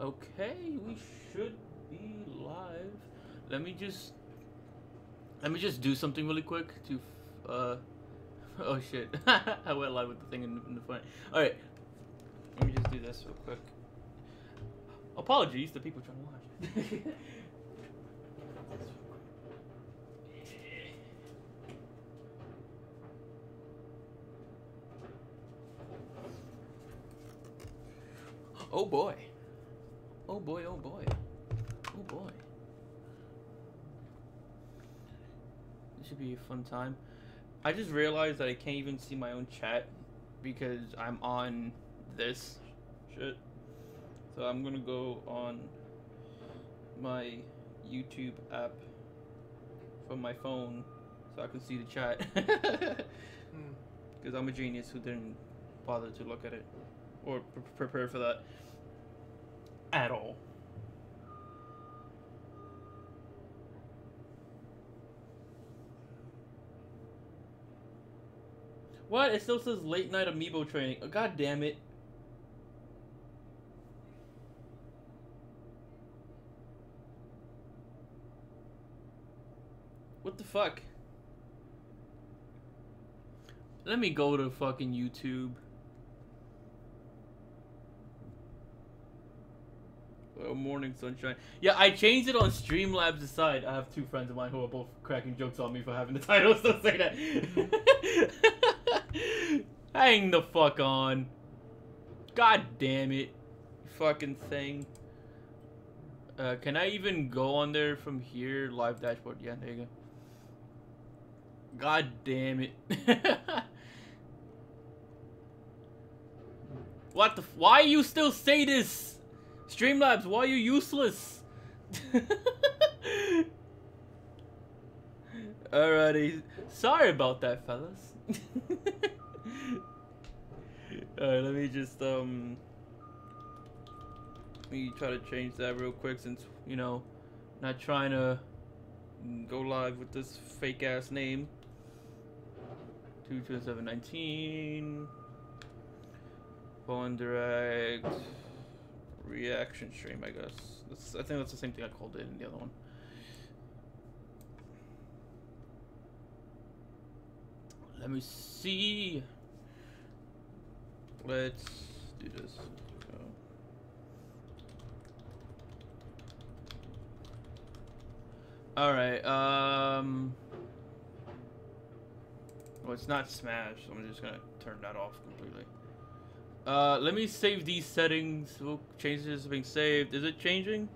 Okay, we should be live. Let me just do something really quick to oh shit. I went live with the thing in the front. All right. Let me just do this real quick. Apologies to people trying to watch. Oh boy. Oh boy, oh boy. Oh boy. This should be a fun time. I just realized that I can't even see my own chat because I'm on this shit. So I'm gonna go on my YouTube app from my phone so I can see the chat. Because I'm a genius who didn't bother to look at it or prepare for that at all. What? It still says late night amiibo training. Oh, God damn it. What the fuck? Let me go to fucking YouTube. Oh, morning sunshine. Yeah, I changed it on Streamlabs aside. I have two friends of mine who are both cracking jokes on me for having the title, so say that. Hang the fuck on. God damn it. Fucking thing. Can I even go on there from here? Live dashboard. Yeah, there you go. God damn it. What the why you still say this? Streamlabs, why are you useless? Alrighty. Sorry about that, fellas. Alright, let me just let me try to change that real quick since, you know, not trying to go live with this fake ass name. 22719 Phone direct reaction stream, I guess. I think that's the same thing I called it in the other one. Let me see. Let's do this. Alright, well, it's not Smash, so I'm just gonna turn that off completely. Let me save these settings. Oh, changes being saved. Is it changing?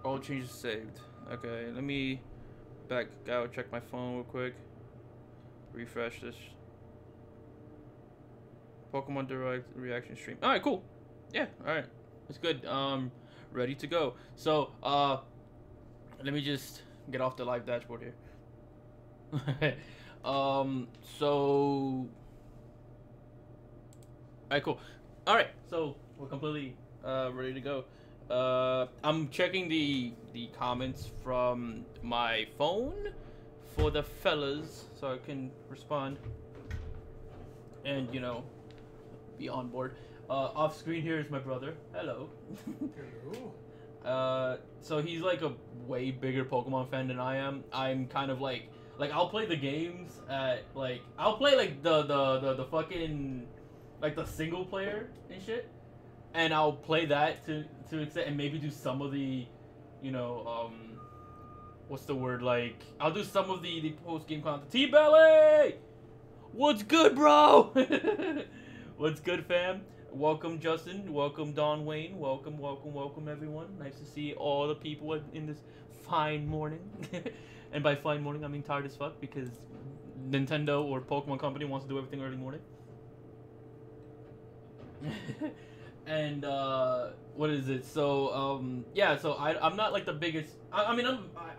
All changes saved. Okay, let me back out, check my phone real quick. Refresh this. Pokemon Direct reaction stream. Alright, cool. Yeah, alright. It's good. Ready to go. So, let me just get off the live dashboard here. So alright, cool. Alright, so we're completely ready to go. I'm checking the comments from my phone for the fellas so I can respond and, you know, be on board. Off screen here is my brother. Hello. Hello. So he's like a way bigger Pokemon fan than I am. I'm kind of like I'll play the games at like I'll play like the fucking like the single player and shit, and I'll play that to extent and maybe do some of the, you know, what's the word, like I'll do some of the post game content. T-Belly, what's good, bro? What's good, fam? Welcome, Justin. Welcome, Don Wayne. Welcome, welcome, welcome, everyone. Nice to see all the people in this fine morning. And by fine morning, I mean tired as fuck because Nintendo or Pokemon Company wants to do everything early morning. And what is it? So yeah. So I'm not like the biggest. I mean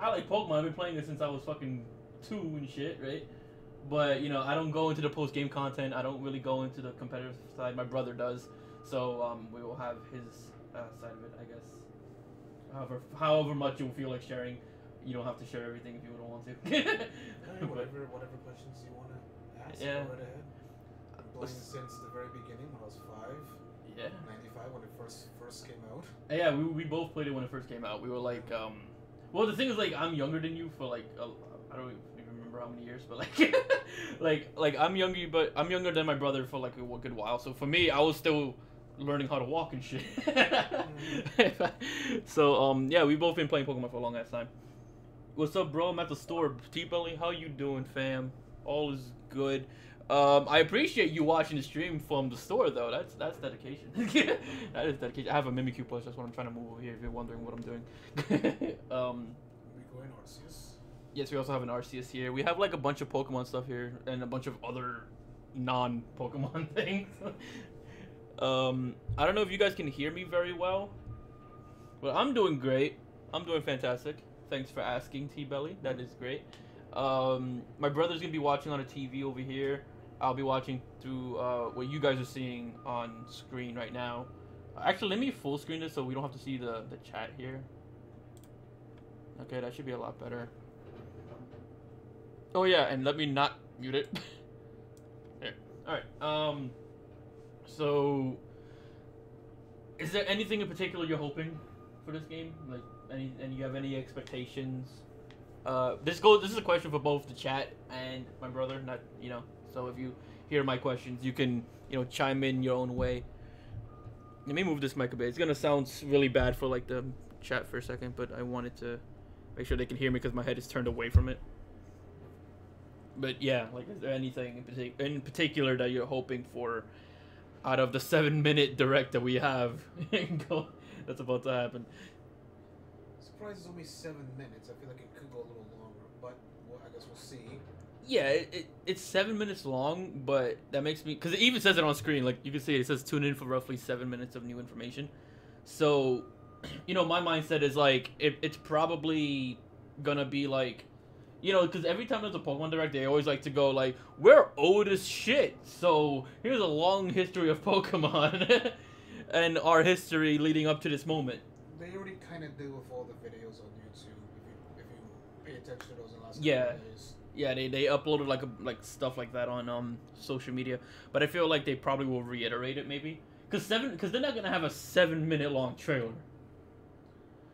I like Pokemon. I've been playing it since I was fucking 2 and shit, right? But, you know, I don't go into the post-game content. I don't really go into the competitive side. My brother does. So, we will have his side of it, I guess. However much you'll feel like sharing. You don't have to share everything if you don't want to. Whatever questions you want to ask, Yeah. go right ahead. playing since the very beginning when I was 5. Yeah. 95 when it first came out. Yeah, we both played it when it first came out. We were like, well, the thing is, like, I'm younger than you for like, I don't even remember how many years, but like, like I'm younger, but I'm younger than my brother for like a good while. So for me, I was still learning how to walk and shit. So yeah, we've both been playing Pokemon for a long ass time. What's up, bro? I'm at the store. T-Belly, how you doing, fam? All is good. I appreciate you watching the stream from the store, though. That's dedication. That is dedication. I have a Mimikyu plush. That's what I'm trying to move over here. If you're wondering what I'm doing. We go in Arceus. Yes, we also have an Arceus here. We have like a bunch of Pokemon stuff here and a bunch of other non-Pokemon things. I don't know if you guys can hear me very well, but I'm doing great. I'm doing fantastic. Thanks for asking, T-Belly. That is great. My brother's gonna be watching on a TV over here. I'll be watching through what you guys are seeing on screen right now. Actually, let me full screen this so we don't have to see the chat here. Okay, that should be a lot better. Oh yeah, and let me not mute it. There. Alright, so is there anything in particular you're hoping for this game? Like, and you have any expectations? This is a question for both the chat and my brother, not, you know, so if you hear my questions, you can, you know, chime in your own way. Let me move this mic a bit. It's gonna sound really bad for like the chat for a second, but I wanted to make sure they can hear me because my head is turned away from it. But yeah, like, is there anything in particular that you're hoping for out of the 7-minute direct that we have that's about to happen? Surprised it's only 7 minutes. I feel like it could go a little longer, but well, I guess we'll see. Yeah, it's 7 minutes long, but that makes me, because it even says it on screen. Like, you can see it says tune in for roughly 7 minutes of new information. So, you know, my mindset is like it's probably gonna be like, you know, because every time there's a Pokemon Direct, they always like to go like, we're old as shit, so here's a long history of Pokemon and our history leading up to this moment. They already kind of do with all the videos on YouTube. If you pay attention to those in the last Yeah. couple of days. Yeah, they uploaded like stuff like that on social media, but I feel like they probably will reiterate it maybe, because they're not gonna have a 7-minute long trailer.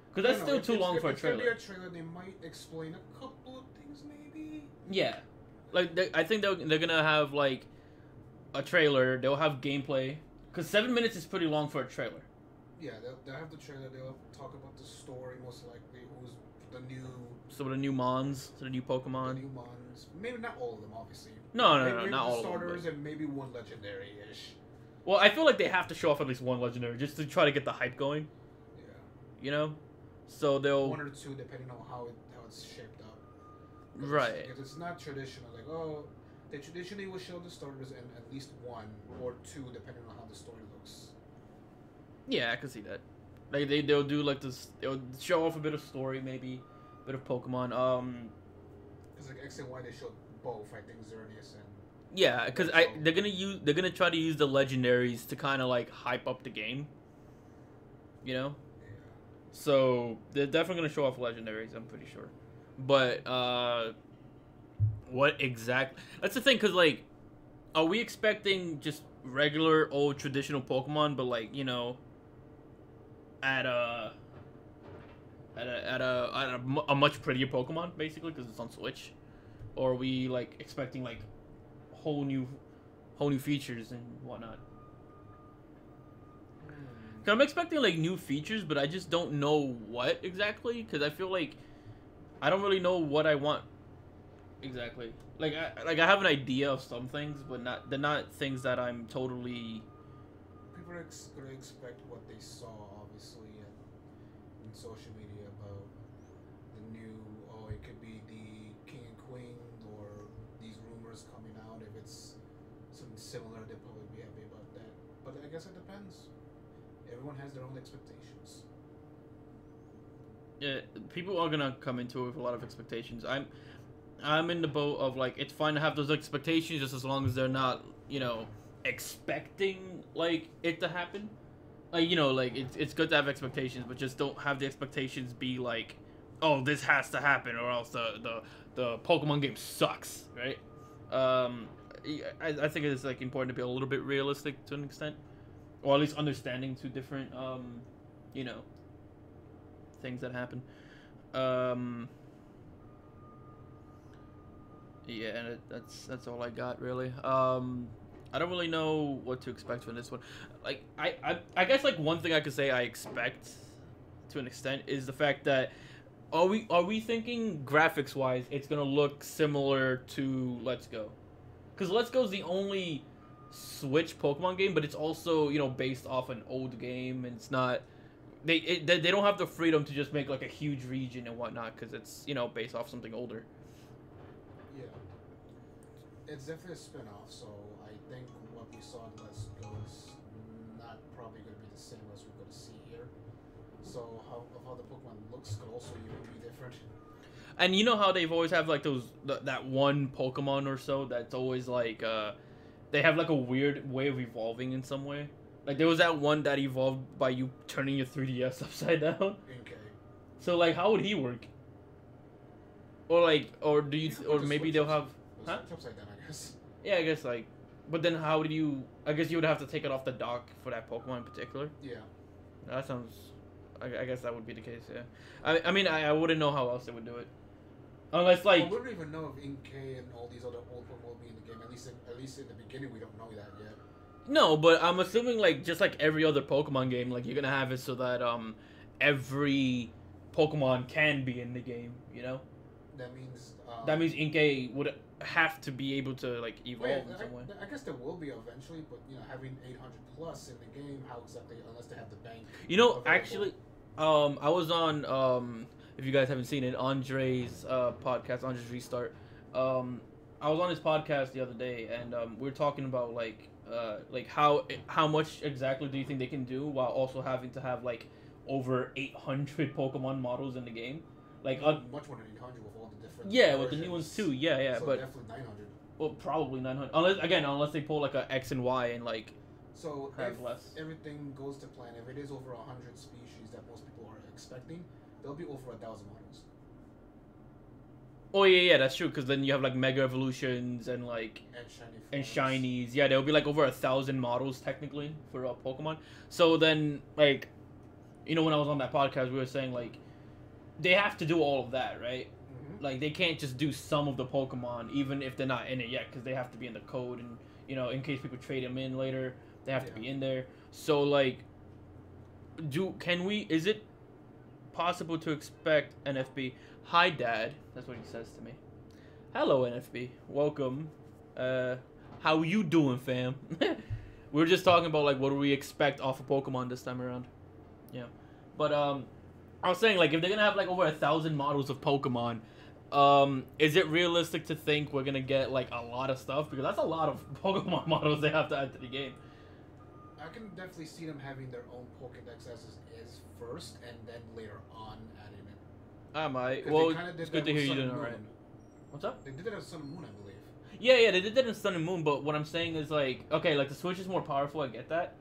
Because that's still too long for a trailer. If it's gonna be a trailer, they might explain a couple of things, maybe. Yeah, like I think they're gonna have like a trailer. They'll have gameplay, because 7 minutes is pretty long for a trailer. Yeah, they'll have the trailer. They'll talk about the story, most likely. Who's the new? Some of the new Mons, the new Pokemon. The new Mons. Maybe not all of them, obviously. No, maybe not all of them. starters and maybe one legendary-ish. Well, I feel like they have to show off at least one legendary just to try to get the hype going. Yeah. You know, so they'll 1 or 2 depending on how it's shaped up. Right. Because it's not traditional. Like, oh, they traditionally will show the starters and at least 1 or 2 depending on how the story looks. Yeah, I can see that. Like they'll do like this. They'll show off a bit of story, maybe a bit of Pokemon. Because like X and Y, they showed both. I think Xerneas and. Yeah, because they're gonna try to use the legendaries to kind of like hype up the game. You know. Yeah. So they're definitely gonna show off legendaries. I'm pretty sure. But what exactly? That's the thing, because like, are we expecting just regular old traditional Pokemon, but like, you know, at a much prettier Pokemon, basically, because it's on Switch, or are we like expecting like whole new features and whatnot? 'Cause I'm expecting like new features, but I just don't know what exactly, because I feel like I don't really know what I want exactly. Like I have an idea of some things, but they're not things that I'm totally. People are gonna expect what they saw, obviously, in social media about the new. Oh, it could be the King and Queen, or these rumors coming out. If it's something similar, they'll probably be happy about that. But I guess it depends. Everyone has their own expectations. Yeah, people are gonna come into it with a lot of expectations. I'm in the boat of like, it's fine to have those expectations just as long as they're not, you know, expecting like it to happen. Like, you know, like it's good to have expectations, but just don't have the expectations be like, oh, this has to happen or else the Pokemon game sucks, right? I think it's like important to be a little bit realistic to an extent, or at least understanding to different you know, things that happen. Yeah, and that's all I got really. I don't really know what to expect from this one. Like I guess like one thing I could say I expect to an extent is the fact that are we thinking graphics wise it's gonna look similar to Let's Go? Because Let's Go is the only Switch Pokemon game, but it's also, you know, based off an old game, and it's not. They don't have the freedom to just make like a huge region and whatnot because it's, you know, based off something older. Yeah, it's definitely a spin-off, so I think what we saw in Let's Go is not probably going to be the same as we're going to see here. So how the Pokemon looks could also even be different. And you know how they've always have like that one Pokemon or so that's always like they have like a weird way of evolving in some way. Like there was that one that evolved by you turning your 3DS upside down. Okay. So like how would he work? Or like or do you or maybe they'll have huh? Upside down, I guess. Yeah, I guess like but then how do you I guess you would have to take it off the dock for that Pokemon in particular. Yeah. That sounds I guess that would be the case, yeah. I mean I wouldn't know how else they would do it. Unless like we don't even know if Inkay and all these other old Pokemon will be in the game. At least in the beginning, we don't know that yet. no, but I'm assuming like just like every other Pokemon game, like you're gonna have it so that every Pokemon can be in the game. You know. That means Inkay would have to be able to like evolve in some way. I guess there will be eventually, but you know, having 800 plus in the game, how exactly? Unless they have the bank. You know, available. actually, I was on if you guys haven't seen it, Andre's podcast, Andre's Restart. I was on his podcast the other day, and we were talking about like how much exactly do you think they can do while also having to have like over 800 Pokemon models in the game? Like much more than 800 with all the different. Yeah, with the new ones too. Yeah, so but definitely 900. Well, probably 900. Unless they pull like a X and Y and like. So have if less. everything goes to plan, if it is over 100 species that most people are expecting, there'll be over 1,000 models. Oh yeah, that's true. Because then you have like Mega Evolutions and like and shinies. Yeah, there'll be like over 1,000 models technically for Pokemon. So then like, you know, when I was on that podcast, we were saying like, they have to do all of that, right? Mm-hmm. Like they can't just do some of the Pokemon, even if they're not in it yet, because they have to be in the code, and you know, in case people trade them in later, they have to be in there. So like, is it possible to expect NFB? Hi, Dad. That's what he says to me. Hello, NFB. Welcome. How you doing, fam? We were just talking about like what do we expect off of Pokemon this time around. Yeah, but I was saying like if they're gonna have like over 1,000 models of Pokemon, is it realistic to think we're gonna get like a lot of stuff, because that's a lot of Pokemon models they have to add to the game. I can definitely see them having their own Pokédex as is first, and then later on adding it. I might. Well, it's good to hear you doing it right. What's up? They did it at Sun and Moon, I believe. Yeah, they did that in Sun and Moon, but what I'm saying is like, okay, like the Switch is more powerful, I get that,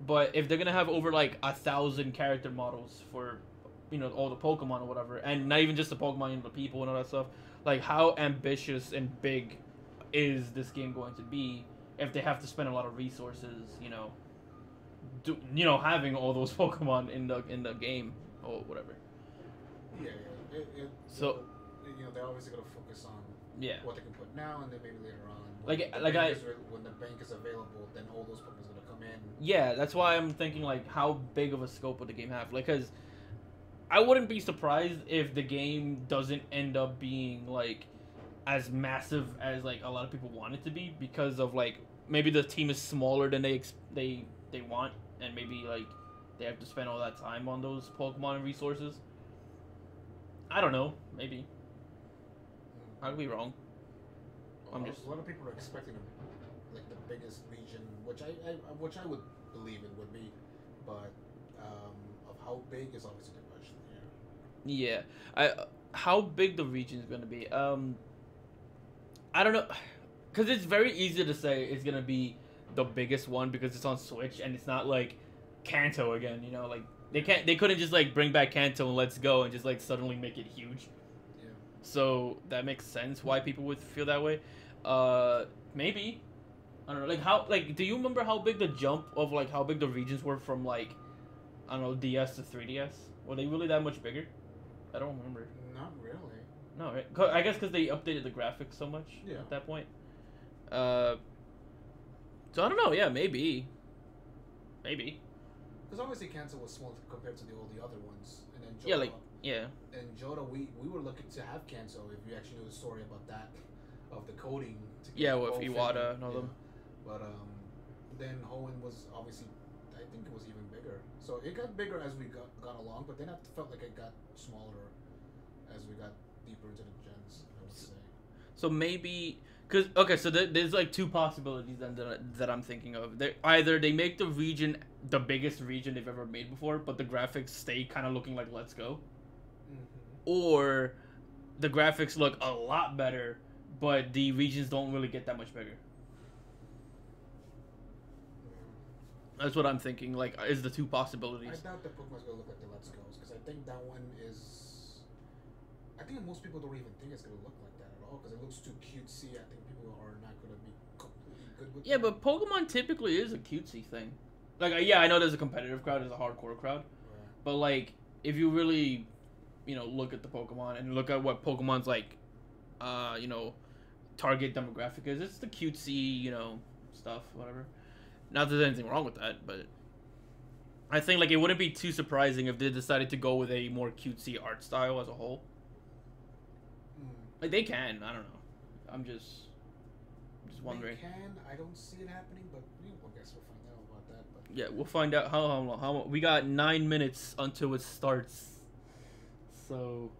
but if they're gonna have over like 1,000 character models for, you know, all the Pokemon or whatever, and not even just the Pokemon, you know, the people and all that stuff, like how ambitious and big is this game going to be if they have to spend a lot of resources, you know, having all those Pokemon in the game or whatever. Yeah. So, you know, they're obviously gonna focus on what they can put now, and then maybe later on, when the bank is available, then all those Pokemon gonna come in. Yeah, that's why I'm thinking like, how big of a scope would the game have? Like, cause I wouldn't be surprised if the game doesn't end up being like as massive as like a lot of people want it to be, because of like maybe the team is smaller than they want, and maybe like they have to spend all that time on those Pokemon and resources. I don't know, maybe. I could be wrong. A lot of people are expecting like the biggest region, which I would believe it would be, but of how big is obviously the question. Yeah, how big the region is gonna be? I don't know, because it's very easy to say it's gonna be the biggest one because it's on Switch and it's not like Kanto again. You know, like they couldn't just like bring back Kanto and Let's Go and just like suddenly make it huge. Yeah. So that makes sense why people would feel that way. Maybe I don't know, like how, like, do you remember how big the jump of like how big the regions were from like, I don't know, DS to 3DS? Were they really that much bigger? I don't remember. Not really. No, right? I guess because they updated the graphics so much at that point. So I don't know. Yeah, maybe. Because obviously Kanto was small compared to all the other ones, and then Johto, Yeah, like yeah. And Johto, we were looking to have Kanto if you actually know the story about that, of the coding. To Yeah, get with both Iwata and all them. But then Hoenn was obviously, I think it was even bigger. So it got bigger as we got along, but then I felt like it got smaller as we got deeper into the gens, I would say. So maybe, cause okay, so there's like two possibilities then that I'm thinking of. Either they make the region the biggest region they've ever made before, but the graphics stay kind of looking like Let's Go, or the graphics look a lot better, but the regions don't really get that much bigger. That's what I'm thinking. Like, is the two possibilities. I doubt the Pokemon's gonna look like the Let's Go's, because I think that one is. I think most people don't even think it's gonna look like that at all, because it looks too cutesy. I think people are not gonna be completely good with it. Yeah, but Pokemon typically is a cutesy thing. Like, yeah, I know there's a competitive crowd, there's a hardcore crowd, but like, if you really, look at the Pokemon and look at what Pokemon's like, target demographic is, it's the cutesy, stuff, whatever. Not that there's anything wrong with that, but I think like it wouldn't be too surprising if they decided to go with a more cutesy art style as a whole. Like they can, I don't know. I'm just wondering. They can. I don't see it happening, but I guess we'll find out about that. But yeah, we'll find out how long. How we got 9 minutes until it starts, so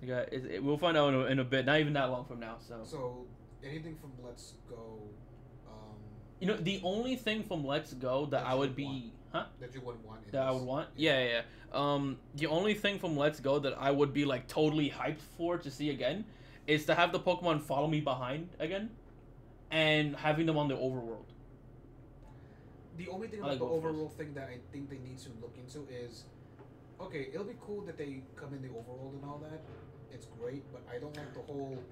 we'll find out in a bit. Not even that long from now. So anything from Let's Go. The only thing from Let's Go that I would be, that you would want. That I would want, yeah. The only thing from Let's Go that I would be like totally hyped for to see again is to have the Pokemon follow me behind again, and having them on the overworld. The only thing about the overworld thing that I think they need to look into is, okay, it'll be cool that they come in the overworld and all that. It's great, but I don't like the whole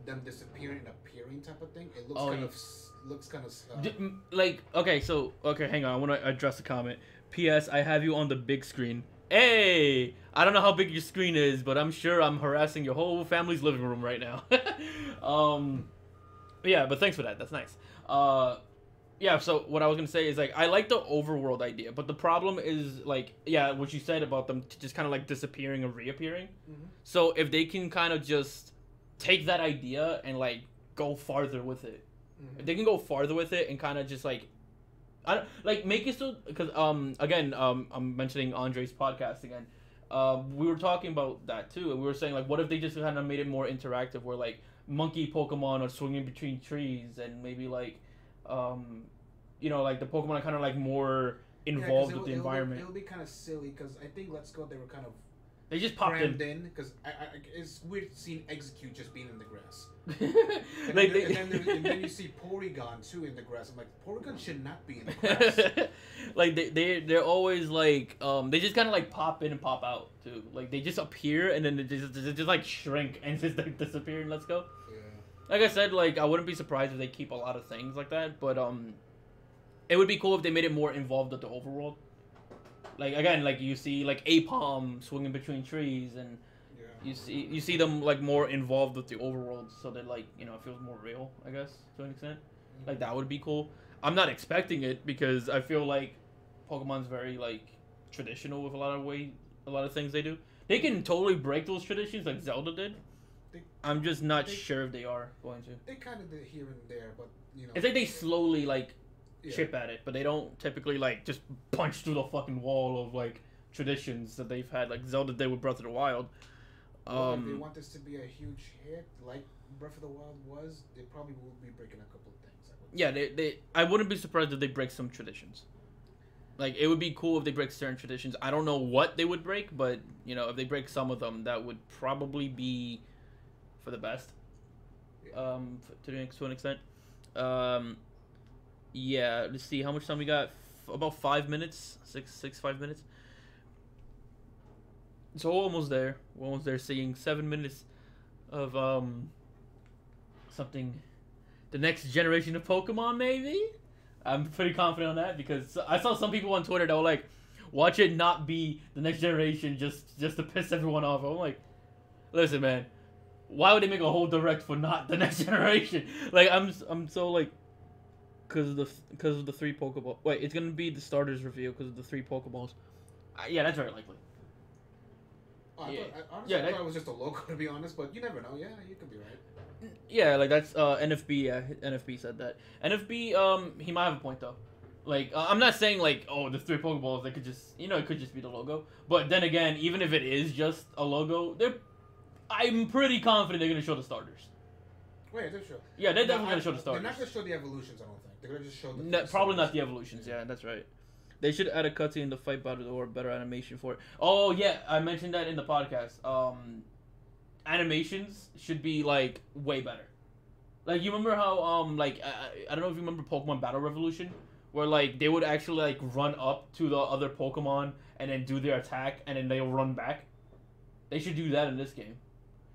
them disappearing and appearing type of thing. It looks kind of okay, hang on. I want to address the comment. P.S. I have you on the big screen. Hey, I don't know how big your screen is, but I'm sure I'm harassing your whole family's living room right now. Yeah, but thanks for that. That's nice. Yeah. So what I was gonna say is like I like the overworld idea, but the problem is like what you said about them just kind of like disappearing and reappearing. Mm-hmm. So if they can kind of just take that idea and like go farther with it. If they can go farther with it and kind of just like, I don't like make it so because again I'm mentioning Andre's podcast again. We were talking about that too, and we were saying like, what if they just kind of made it more interactive, where like monkey Pokemon are swinging between trees, and maybe like, like the Pokemon are kind of like more involved with the environment. It'll be kind of silly because I think Let's Go they were kind of. They just popped in because it's weird seeing Execute just being in the grass. and then you see Porygon too in the grass. I'm like, Porygon should not be in the grass. Like they're always like they just kind of like pop in and pop out too. Like they just appear and then they just like shrink and just like disappear and Let's Go. Yeah. Like I said, like I wouldn't be surprised if they keep a lot of things like that, but it would be cool if they made it more involved with the overworld. Like again, like you see like Apom swinging between trees, and you see them like more involved with the overworld, so that like it feels more real, I guess, to an extent. Mm-hmm. Like that would be cool. I'm not expecting it because I feel like Pokemon's very like traditional with a lot of things they do. They can totally break those traditions like Zelda did. I'm just not sure if they are going to. They kind of did here and there, but it's like they slowly like. Chip at it, but they don't typically like just punch through the fucking wall of like traditions that they've had, like Zelda did with Breath of the Wild. If they want this to be a huge hit, like Breath of the Wild was, they probably will be breaking a couple of things. I wouldn't be surprised if they break some traditions. Like it would be cool if they break certain traditions. I don't know what they would break, but if they break some of them, that would probably be for the best. To an extent. Yeah, let's see how much time we got. About 5 minutes, 5 minutes. So we're almost there. We're almost there. Seeing 7 minutes of something the next generation of Pokemon, maybe. I'm pretty confident on that because I saw some people on Twitter that were like, "Watch it not be the next generation just to piss everyone off." I'm like, listen, man, why would they make a whole direct for not the next generation? Like, I'm so like, because of the 3 Pokeball. Wait, it's gonna be the starters reveal because of the 3 Pokeballs. Yeah, that's very likely. Oh, Yeah. Honestly, I thought it was just a logo, to be honest, but you never know. Yeah, you could be right. Yeah, like that's NFB. Yeah, NFB said that. NFB, he might have a point though. Like, I'm not saying like, oh, the 3 Pokeballs, they could just, it could just be the logo. But then again, even if it is just a logo, I'm pretty confident they're gonna show the starters. Wait, they're sure. Yeah, they're definitely gonna show the starters. They're not gonna show the evolutions, I don't think. They're gonna just show the. Probably not the evolutions. Yeah, that's right. They should add a cutscene in the fight battle or better animation for it. Oh yeah, I mentioned that in the podcast. Animations should be like way better. Like, you remember how like I don't know if you remember Pokemon Battle Revolution, where like they would actually like run up to the other Pokemon and then do their attack and then they'll run back. They should do that in this game.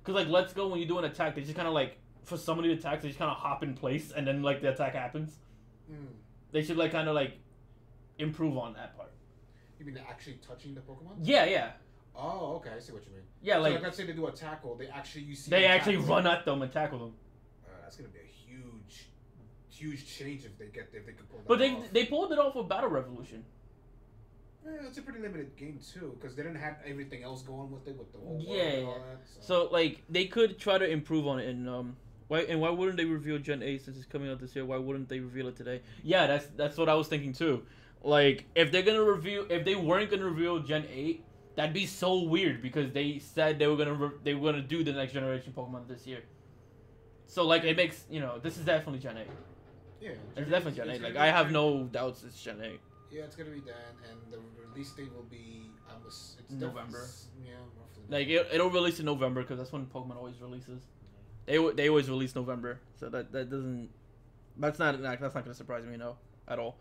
Cause like Let's Go, when you do an attack, they just kind of like, for some of the attacks they just kind of hop in place and then like the attack happens. They should like kind of like improve on that part. You mean actually touching the Pokemon? Yeah, yeah. Oh, okay, I see what you mean. Yeah, so like let's say they do a tackle, they actually they actually run at them and tackle them. That's gonna be a huge change if they could pull that. But off. they pulled it off with Battle Revolution. It's a pretty limited game too, because they didn't have everything else going with it, with the whole world Yeah. and all that. So like they could try to improve on it, and why wouldn't they reveal Gen 8 since it's coming out this year? Why wouldn't they reveal it today? Yeah, that's what I was thinking too. Like, if they weren't gonna reveal Gen 8, that'd be so weird because they said they were gonna do the next generation Pokemon this year. So like it makes, this is definitely Gen 8. Yeah, It's definitely Gen 8. Like, I have no doubts it's Gen 8. Yeah, it's gonna be then, and the release date will be it's November. Yeah, roughly. Like it'll release in November because that's when Pokemon always releases. They always release November, so that's not gonna surprise me at all.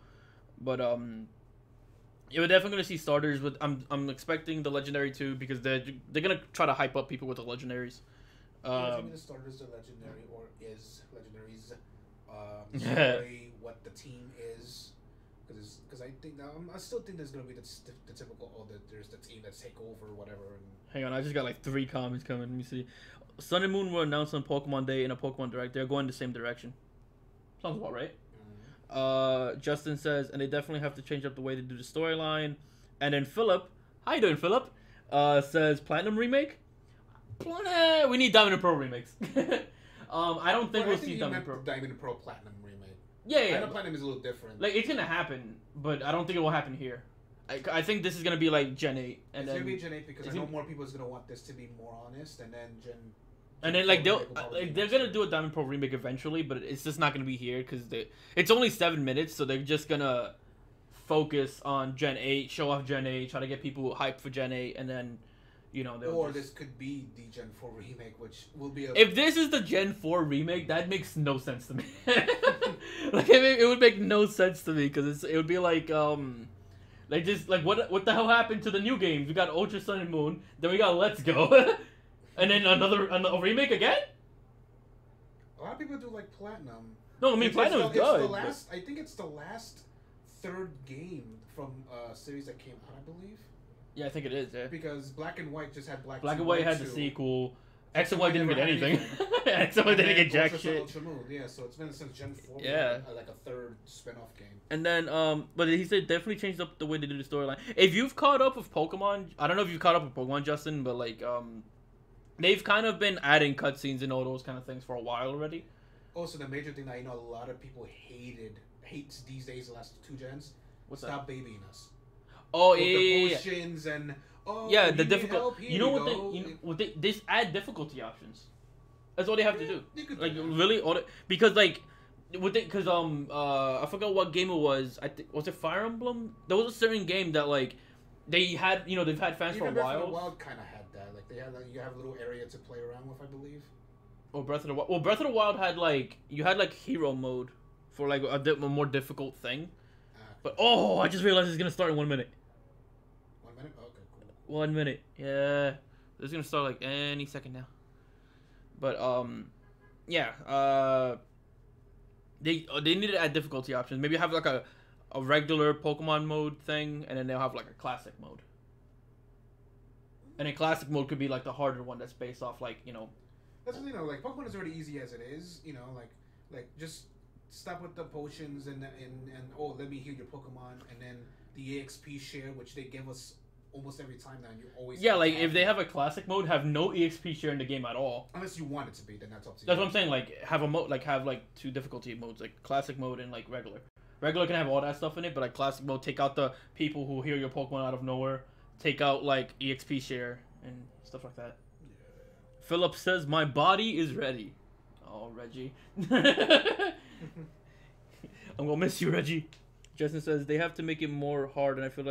But yeah, we're definitely gonna see starters with. I'm expecting the legendary too because they're gonna try to hype up people with the legendaries. Maybe the starters are legendary or is legendaries. Sorry, what the team is, because I still think there's gonna be the typical there's the team that's take over or whatever. And hang on, I just got like 3 comments coming. Let me see. Sun and Moon were announced on Pokemon Day in a Pokemon Direct. They're going the same direction. Sounds about right. Justin says, and they definitely have to change up the way they do the storyline. And then Philip, how you doing, Philip? Says Platinum remake. We need Diamond and Pearl remakes. I don't think we'll see Diamond and Pearl. Diamond and Pearl Platinum remake. Yeah. I know Platinum is a little different. Like, it's gonna happen, but I don't think it will happen here. I think this is gonna be like Gen 8, and it's then gonna be Gen 8 because I know more people is gonna want this to be more honest, and then And then like they're gonna do a Diamond Pro remake eventually, but it's just not gonna be here because it's only 7 minutes, so they're just gonna focus on Gen 8, show off Gen 8, try to get people hyped for Gen 8, and then this could be the Gen 4 remake, which will be if this is the Gen 4 remake, that makes no sense to me. Like it would make no sense to me because it would be like what the hell happened to the new games? We got Ultra Sun and Moon, then we got Let's Go. And then a remake again? A lot of people do like Platinum. No, I mean Platinum is good. I think it's the last third game from a series that came out, I believe. Yeah, I think it is. Yeah. Because Black and White just had Black and White had the sequel. X and Y didn't get anything. X and Y didn't get jack shit. Ultra Moon, yeah. So it's been since Gen 4. Yeah. Like a third spin-off game. And then but he said definitely changed up the way they do the storyline. If you've caught up with Pokemon, I don't know if you've caught up with Pokemon, Justin, but like they've kind of been adding cutscenes and all those kind of things for a while already. Also, the major thing that I know a lot of people hates these days, the last 2 gens. Stop babying us. Oh, with yeah. The potions and the difficult. You know what they add difficulty options. That's all they have to do. Like really, because like because I forgot what game it was. Was it Fire Emblem? There was a certain game that like they had they've had fans for a while. Breath of the Wild kind of had that. Like they had you have a little area to play around with, I believe. Oh, Breath of the Wild. Well, Breath of the Wild had like hero mode for like a more difficult thing. But I just realized it's gonna start in 1 minute. 1 minute? Oh, okay, cool. 1 minute. Yeah, it's gonna start like any second now. But yeah. They need to add difficulty options. Maybe have like a regular Pokemon mode thing, and then they'll have like a classic mode. And then classic mode could be like the harder one that's based off like That's you know, like Pokemon is already easy as it is. You know, like just stop with the potions and oh, let me heal your Pokemon, and then the EXP share, which they give us almost every time now, and you always like if they have a classic mode, have no EXP share in the game at all. unless you want it to be, then that's up to you. That's what I'm saying. Like have a mode, like have like two difficulty modes, like classic mode and like regular. Regular can have all that stuff in it, but like classic mode, take out the people who heal your Pokemon out of nowhere. Take out like EXP share and stuff like that. Yeah. Philip says my body is ready. Oh, Reggie. I'm gonna miss you, Reggie. Justin says they have to make it more hard, and I feel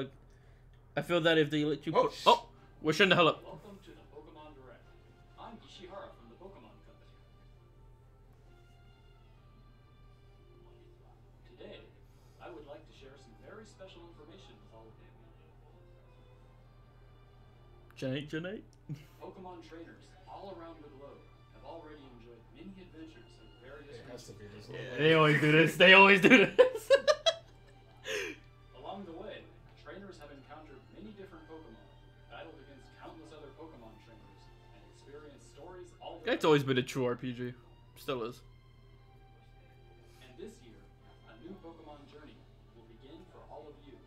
that if they let you put... Oh! We're shutting the hell up. Welcome to the Pokemon Direct. I'm Ishihara from the Pokemon Company. Today, I would like to share some very special information with all of you. Janae? Pokemon trainers all around the globe have already enjoyed many adventures in various It has to regions. be this. Yeah, they always do this. They always do this. Along the way, trainers have encountered many different Pokemon, battled against countless other Pokemon trainers, and experienced stories all That's always been a true RPG. Still is. And this year, a new Pokemon journey will begin for all of you.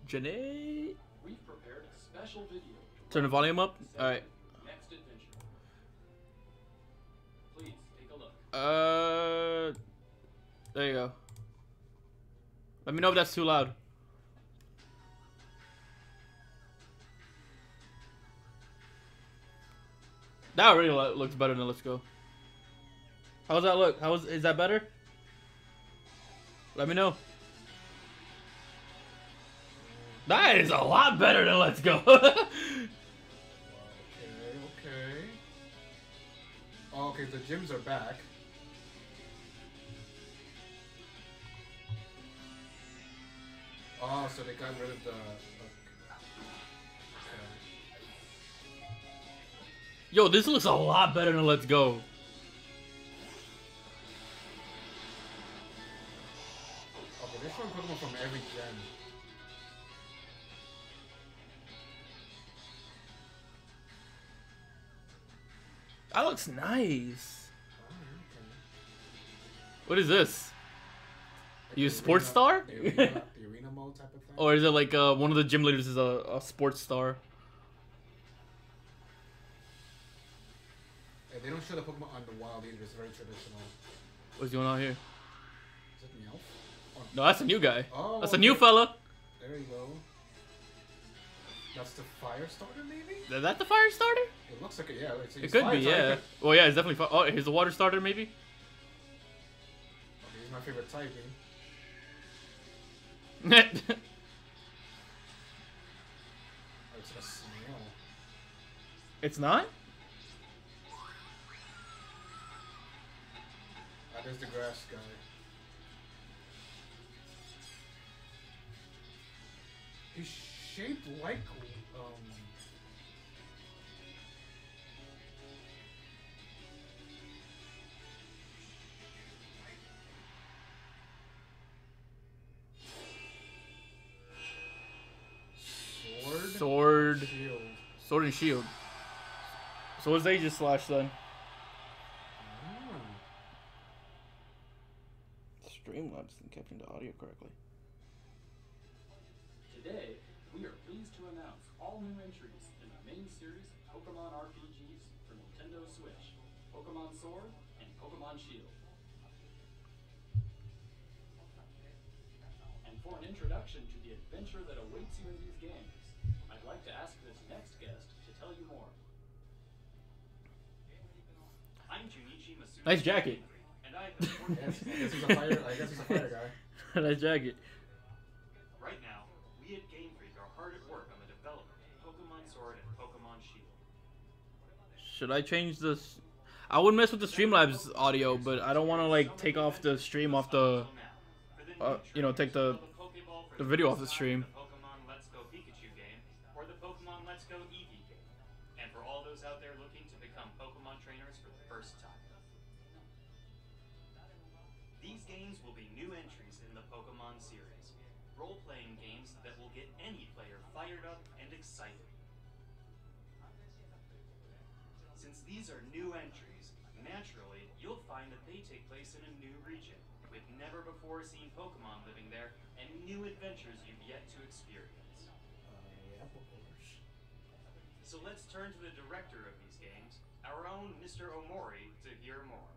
Janae? We've prepared a special video. to Turn the volume up? celebrate Alright. the next adventure. Please take a look. There you go. Let me know if that's too loud. That really looks better than Let's Go. How does that look? Is that better? Let me know. That is a lot better than Let's Go. Okay. Oh, okay, the gyms are back. Oh, so they got rid of the. Yo, this looks a lot better than Let's Go. Okay, they're showing Pokemon from every gen. That looks nice. Oh, okay. What is this? Like You a the sports arena- star? The arena mode type of thing. Or is it like one of the gym leaders is a sports star? Hey, they don't show the Pokemon on the wild either. It's very traditional. What's going on here? Is it Meowth? Oh, No, that's a new guy. oh, That's a new fella. There you go. That's the fire starter, maybe? Is that the fire starter? It looks like it, yeah. It's, It could be, yeah. Well, yeah, it's definitely fire. Oh, here's the water starter, maybe? Okay, he's my favorite typing. Oh, Oh, it's a snail. it's not? Ah, there's the grass guy. He's shaped like Sword. shield. Sword and shield. So what's Aegis Slash then? Ah. Streamlabs isn't capturing the audio correctly. Today, we are pleased to announce all new entries in the main series of Pokemon RPGs for Nintendo Switch, Pokemon Sword, and Pokemon Shield. And for an introduction to the adventure that awaits you in these games, I'd like to ask this next guest to tell you more. I'm Junichi Masuda. Nice jacket. And I've been working Yes, I guess he's a fire. I guess he's a fire guy. Nice jacket. Right now, we at Game Freak are hard at work on the development of Pokemon Sword and Pokemon Shield. Should I change this? I would mess with the Streamlabs audio, but I don't want to like take off the stream off the, take the video off the stream. The Pokemon Let's Go Pikachu game, or the Pokemon Let's Go Eevee game, and for all those out there looking to become Pokemon trainers for the first time. role-playing games that will get any player fired up and excited. Since these are new entries, naturally, you'll find that they take place in a new region, with never-before-seen Pokemon living there, and new adventures you've yet to experience. Yeah, of course. So let's turn to the director of these games, our own Mr. Omori, to hear more.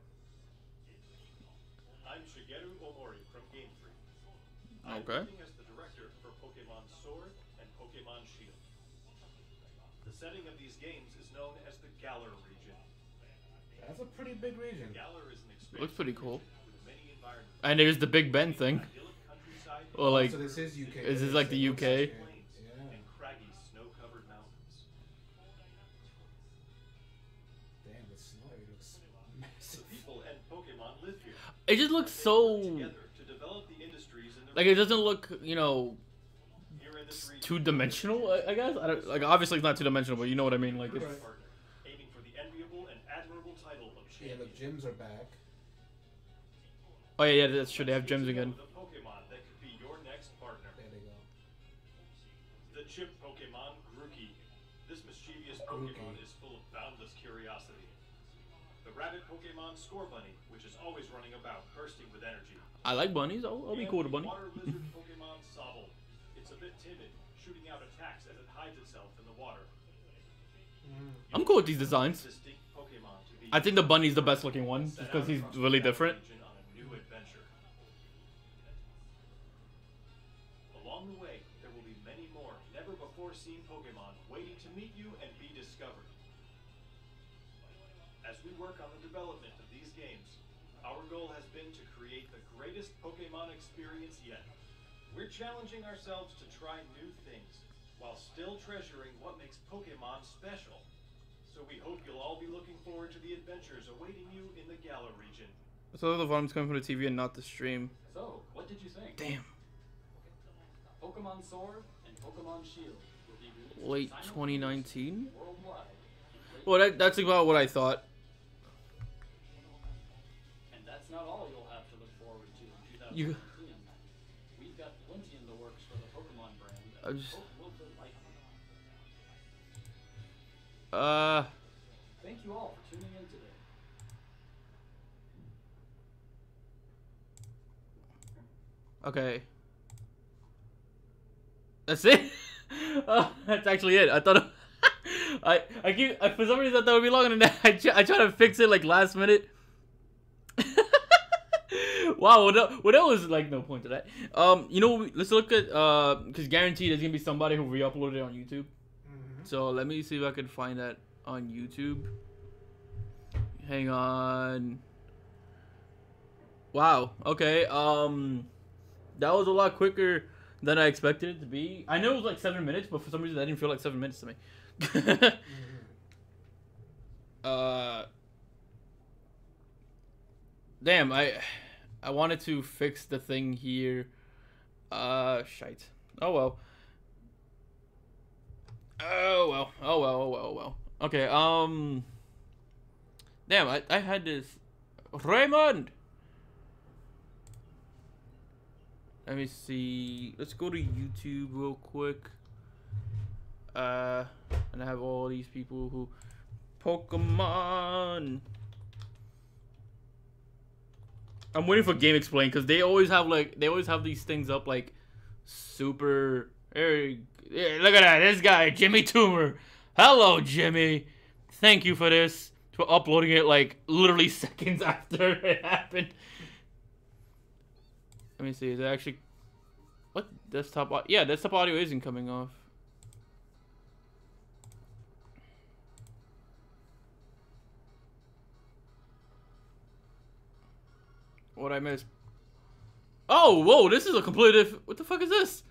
I'm Shigeru Omori from Game Freak. I'm Okay. working as the director for Pokemon Sword and Pokemon Shield. The setting of these games is known as the Galar region. That's a pretty big region. Galar is an expansive Looks pretty cool. region with many environments. And there's the Big Ben thing. Idyllic countryside Or like, So this is UK. is this like the UK? plains Yeah. and craggy snow-covered mountains. Damn, the snow area looks The massive. people and Pokemon live here. It just looks They work so together to develop the industries in the like it doesn't look, you know, Here in this region, two-dimensional. I guess I don't like. Obviously, it's not two-dimensional, but you know what I mean. Like, it's, Right. partner, aiming for the enviable and admirable title of Yeah, the champion. gyms are back. oh yeah, that's true. They have Let's gyms get to know again. The Pokemon that could be your next partner. There they go. The chip Pokemon, Grookey. This mischievous Grookey. Pokemon is full of boundless curiosity. The rabbit Pokemon, Scorbunny, which is always running about, bursting with energy. I like bunnies. I'll be And cool with a the bunny. water lizard Pokemon, Sobble. It's a bit timid, shooting out attacks as it hides itself in the water. I'm cool with these designs. Distinct Pokemon to be I think the bunny's the best looking one, just set because out he's across the really Galar different. region on a new adventure. Along the way, there will be many more never-before-seen Pokemon waiting to meet you and be discovered. As we work on the development of these games, our goal has been to create the greatest Pokemon experience yet. We're challenging ourselves to try new things, while still treasuring what makes Pokemon special. So we hope you'll all be looking forward to the adventures awaiting you in the Galar region. So the volume's coming from the TV and not the stream. So, what did you think? Damn. Pokemon Sword and Pokemon Shield will be released Late simultaneously 2019. worldwide. Well, that's about what I thought. And that's not all you'll have to look forward to in You- 2019. We've got plenty in the works for the Pokemon brand. I And just- hope will delight you. Thank you all for tuning in today. Okay. That's it. That's actually it. I thought. I keep for some reason I thought it would be longer than that. I try to fix it like last minute. Wow, well, that was like no point to that. You know, let's look at because guaranteed there's gonna be somebody who re-uploaded it on YouTube. So let me see if I can find that on YouTube. Hang on. Wow. Okay. That was a lot quicker than I expected it to be. I know it was like 7 minutes, but for some reason that didn't feel like 7 minutes to me. Damn. I wanted to fix the thing here. Shite. Oh well. Oh well. Oh well. Oh well. Oh well. Okay. Damn. I had this. Raymond. Let me see. Let's go to YouTube real quick. And I have all these people who Pokemon. I'm waiting for Game Explain because they always have these things up like super. Hey, look at that! This guy, Jimmy Toomer. Hello, Jimmy. Thank you for this. For uploading it like literally seconds after it happened. Let me see. Is it actually what desktop? Yeah, desktop audio isn't coming off. What I missed? Oh, whoa! This is a completely different. What the fuck is this?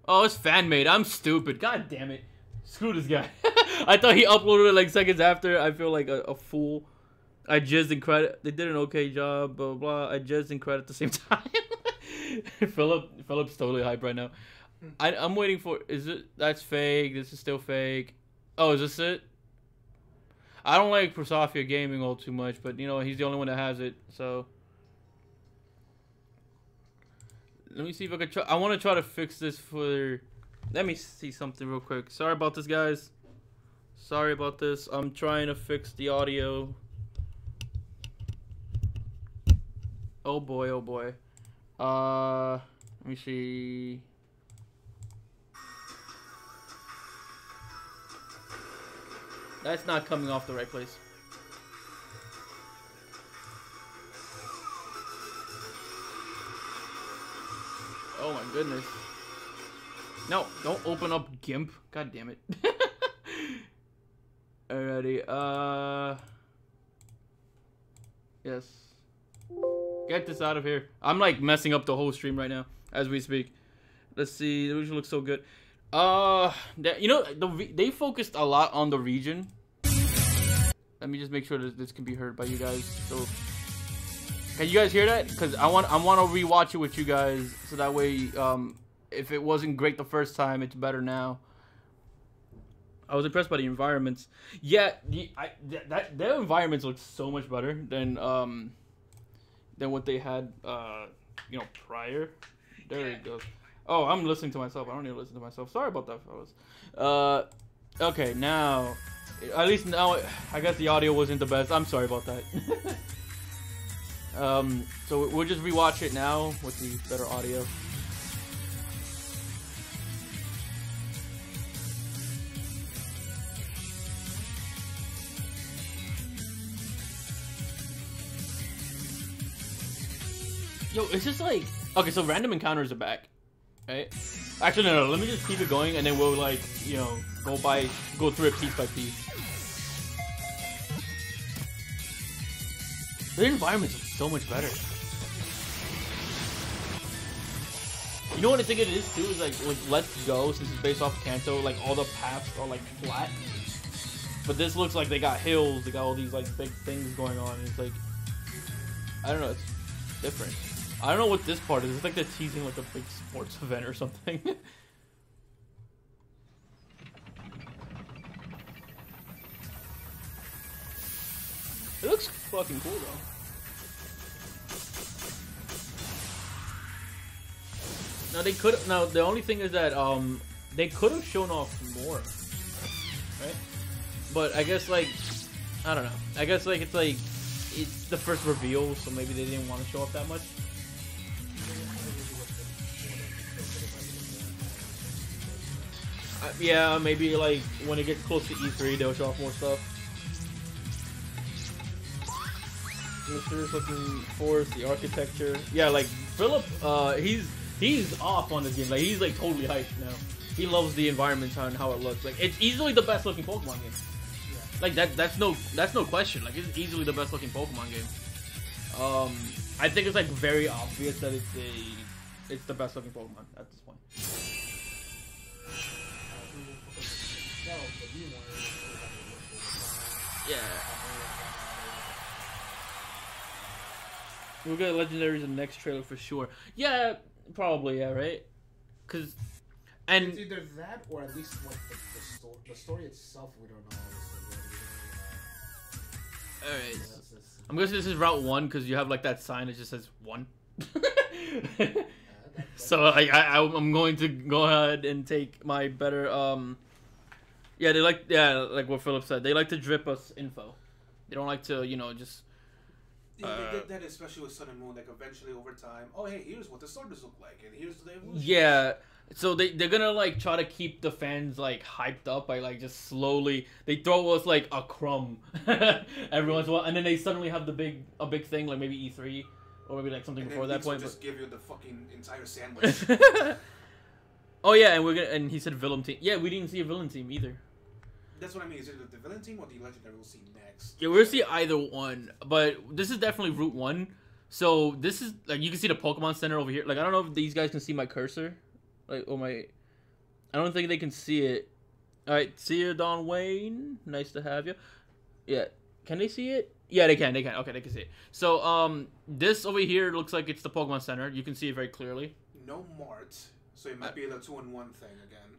Oh, it's fan made. I'm stupid. God damn it! Screw this guy. I thought he uploaded it like seconds after. I feel like a fool. I jizzed in credit. They did an okay job. Blah blah. I jizzed in credit at the same time. Philip's totally hype right now. I'm waiting for. Is it? That's fake. This is still fake. Oh, is this it? I don't like Prosofia Gaming all too much, but you know he's the only one that has it. So Let me see if I can try. I want to try to fix this for. Let me see something real quick. Sorry about this, guys. Sorry about this. I'm trying to fix the audio. Oh boy, oh boy. Let me see. That's not coming off the right place. Oh my goodness. No, don't open up GIMP. God damn it. Alrighty, yes. Get this out of here. I'm like messing up the whole stream right now as we speak. Let's see. The region looks so good. You know, they focused a lot on the region. Let me just make sure that this can be heard by you guys. So, can you guys hear that? Because I want to rewatch it with you guys, so that way, if it wasn't great the first time, it's better now. I was impressed by the environments. Yeah, their environments look so much better than what they had, you know, prior. There it goes. Oh, I'm listening to myself. I don't need to listen to myself. Sorry about that, fellas. Okay, now, at least now, I guess the audio wasn't the best. I'm sorry about that. So we'll just rewatch it now with the better audio. Yo, it's just like, okay, so random encounters are back, right? Actually, no, let me just keep it going, and then we'll, like, you know, go through it piece by piece. The environments are so much better. You know what I think it is, too, is, like, with Let's Go, since it's based off of Kanto, like, all the paths are, like, flat. But this looks like they got hills, they got all these, like, big things going on, and it's like, I don't know, it's different. I don't know what this part is. It's like they're teasing like a big sports event or something. It looks fucking cool though. Now they could. Now the only thing is that they could have shown off more, right? But I guess like I don't know. I guess like it's the first reveal, so maybe they didn't want to show off that much. Yeah, maybe like when it gets close to E3, they'll show off more stuff. Mr. looking forest, the architecture. Yeah, like Philip, he's off on this game. Like he's like totally hyped now. He loves the environment and how it looks. Like it's easily the best looking Pokemon game. Like that's no question. Like it's easily the best looking Pokemon game. I think it's like very obvious that it's the best looking Pokemon at this point. Yeah. We'll get legendaries in the next trailer for sure. Yeah, probably, yeah, right? Cause and it's either that or at least like the story itself we don't know. Alright. I'm guessing this is Route 1 because you have like that sign that just says 1. So I'm going to go ahead and take my better yeah, like what Philip said. They like to drip us info. They don't like to, you know, just they did that especially with Sun and Moon, like eventually over time. Oh hey, here's what the starters look like and here's the evolution. Yeah. So they're gonna like try to keep the fans like hyped up by like just slowly they throw us like a crumb every once in a while, and then they suddenly have a big thing like maybe E3 or maybe like something and before that point. Just give you the fucking entire sandwich. Oh yeah, and he said villain team. Yeah, we didn't see a villain team either. That's what I mean. Is it the villain team or the legendary we'll see next? Yeah, we'll see either one, but this is definitely Route 1. So this is like you can see the Pokemon Center over here. Like I don't know if these guys can see my cursor. Like, oh my, I don't think they can see it. All right, see you, Don Wayne. Nice to have you. Yeah, can they see it? Yeah, they can. They can. Okay, they can see it. So, this over here looks like it's the Pokemon Center. You can see it very clearly. No Mart, so it might be the 2-on-1 thing again.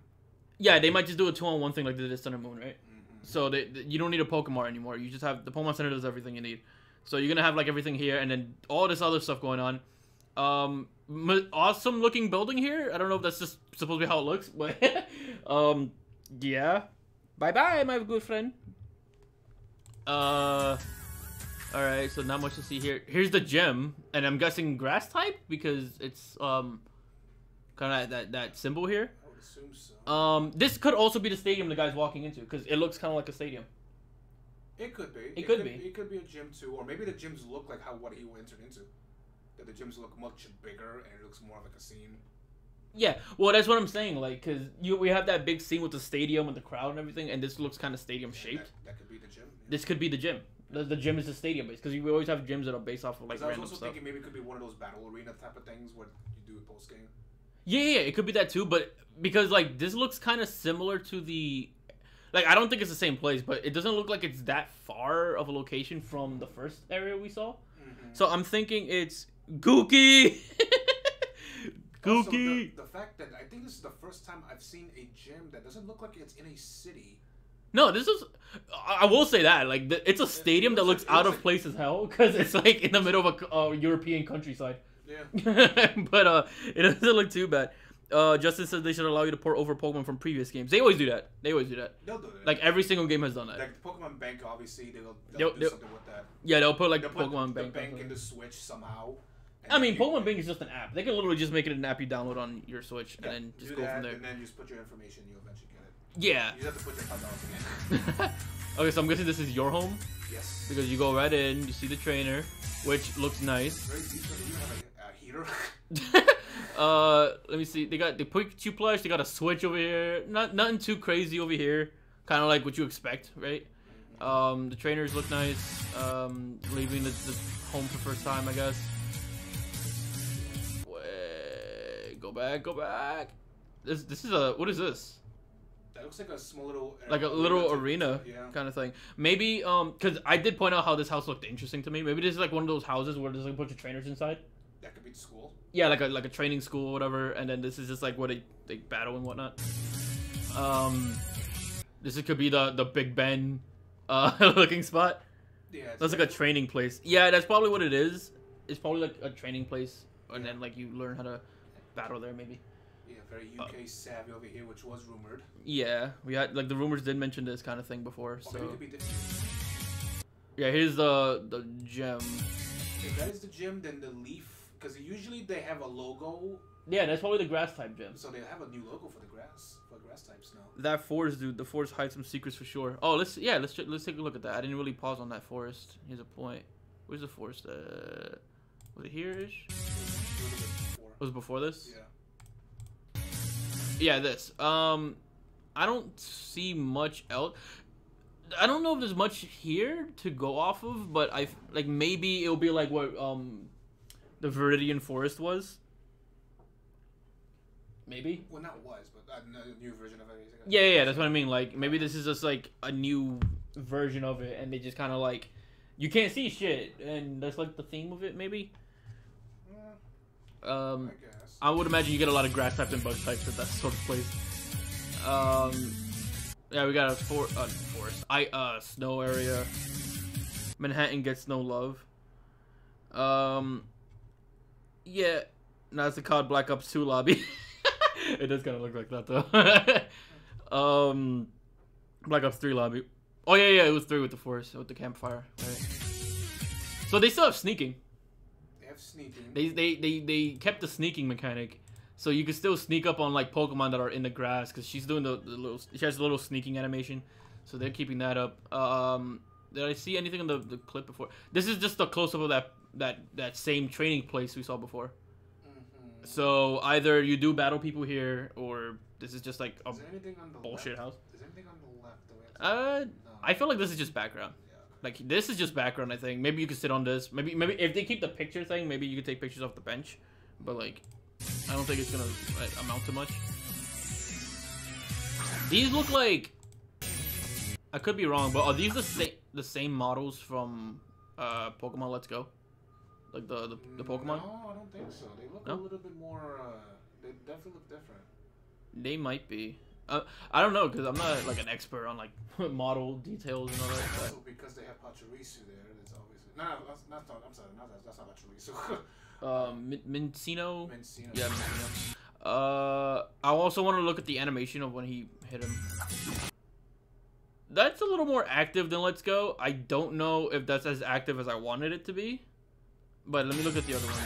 Yeah, they might just do a 2-on-1 thing like they did Sun and Moon, right? Mm-hmm. So you don't need a Pokemon anymore. You just have the Pokemon Center does everything you need. So you're gonna have like everything here, and then all this other stuff going on. Awesome looking building here. I don't know if that's just supposed to be how it looks, but yeah. Bye bye, my good friend. All right, so not much to see here. Here's the gym, and I'm guessing grass type because it's kind of that symbol here. I would assume so. This could also be the stadium the guy's walking into because it looks kind of like a stadium. It could be. It could be. It could be a gym too, or maybe the gyms look like what he entered into. That the gyms look much bigger and it looks more like a scene. Yeah, well, that's what I'm saying. Like, cause we have that big scene with the stadium and the crowd and everything, and this looks kind of stadium shaped. That could be the gym. Yeah. This could be the gym. The gym is the stadium base because we always have gyms that are based off of like I was random also stuff. thinking maybe it could be one of those battle arena type of things where you do it post game. Yeah, it could be that too, but because like this looks kind of similar to the, like I don't think it's the same place, but it doesn't look like it's that far of a location from the first area we saw. Mm-hmm. So I'm thinking it's Gookie. Also, Gookie. the fact that I think this is the first time I've seen a gym that doesn't look like it's in a city. No, this is. I will say that like it's a stadium that looks out of place as hell because it's like in the middle of a European countryside. Yeah. But it doesn't look too bad. Justin says they should allow you to port over Pokemon from previous games. They always do that. They'll do that. Like every single game has done that. Like Pokemon Bank, obviously they'll do something with that. Yeah, they'll put like They'll put Pokemon the Bank. bank in the Switch somehow. I mean, Pokemon Bank is just an app. They can literally just make it an app you download on your Switch Yeah, and then just do go that, from there. And then you just put your information, you'll eventually get it. Yeah. You just have to put your $5 in. Okay, so I'm guessing this is your home Yes. because you go right in, you see the trainer, which looks nice. Very decent. You have a heater. Let me see. They got the Pikachu plush. They got a Switch over here. Nothing too crazy over here. Kind of like what you expect, right? The trainers look nice. Leaving the home for the first time, I guess. Wait, go back. This is a, what is this? That looks like a small little Like a little type- arena Yeah. kind of thing. Maybe because I did point out how this house looked interesting to me. Maybe this is like one of those houses where there's like a bunch of trainers inside. That could be the school. Yeah, like a training school or whatever, and then this is just like where they battle and whatnot. Could be the Big Ben looking spot. Yeah. That's like a training place. Yeah, that's probably what it is. It's probably like a training place, and then like you learn how to battle there maybe. Yeah, very UK savvy over here, which was rumored. Yeah, we had like the rumors did mention this kind of thing before. Or So maybe it could be the, yeah, here's the gem. if that is the gym, then the leaf, because usually they have a logo, Yeah, that's probably the grass type gem. so they have a new logo for grass types now. That forest, dude. The forest hides some secrets for sure. Oh, let's take a look at that. I didn't really pause on that forest. Here's a point. Where's the forest? Was it here-ish? Was it before this? Yeah. Yeah, this. I don't see much else. I don't know if there's much here to go off of, but like maybe it'll be like what the Viridian Forest was. Maybe. Well, not was, but a new version of everything. Yeah, that's what I mean. Like maybe this is just like a new version of it, and they just kind of like you can't see shit, and that's like the theme of it, maybe. I guess. I would imagine you get a lot of grass types and bug types at that sort of place. Yeah, we got a forest. Snow area. Manhattan gets no love. Yeah, now it's the COD Black Ops 2 lobby. It does kind of look like that though. Black Ops 3 lobby. Oh yeah, it was 3 with the forest, with the campfire. Right. So they still have sneaking. They have sneaking. They kept the sneaking mechanic, so you can still sneak up on like Pokemon that are in the grass because she's doing the little. She has a little sneaking animation, so they're keeping that up. Did I see anything in the clip before? This is just a close up of that same training place we saw before. Mm-hmm. So either you do battle people here, or this is just like a Is there anything on the bullshit left? house. Is there anything on the left? No. I feel like this is just background. Yeah. Like this is just background. I think maybe you could sit on this. Maybe if they keep the picture thing, maybe you could take pictures off the bench. But like, I don't think it's gonna amount to much. These look like, I could be wrong, but are these the same models from Pokemon Let's Go? Like the Pokemon? No, I don't think so. They look No? a little bit more. They definitely look different. They might be. I don't know because I'm not like an expert on like model details and all that. But Also, because they have Pachirisu there, it's obviously. No, I'm sorry, that's not Pachirisu. Mincino. Mencino. Yeah, Mincino. I also want to look at the animation of when he hit him. That's a little more active than Let's Go. I don't know if that's as active as I wanted it to be. But let me look at the other ones.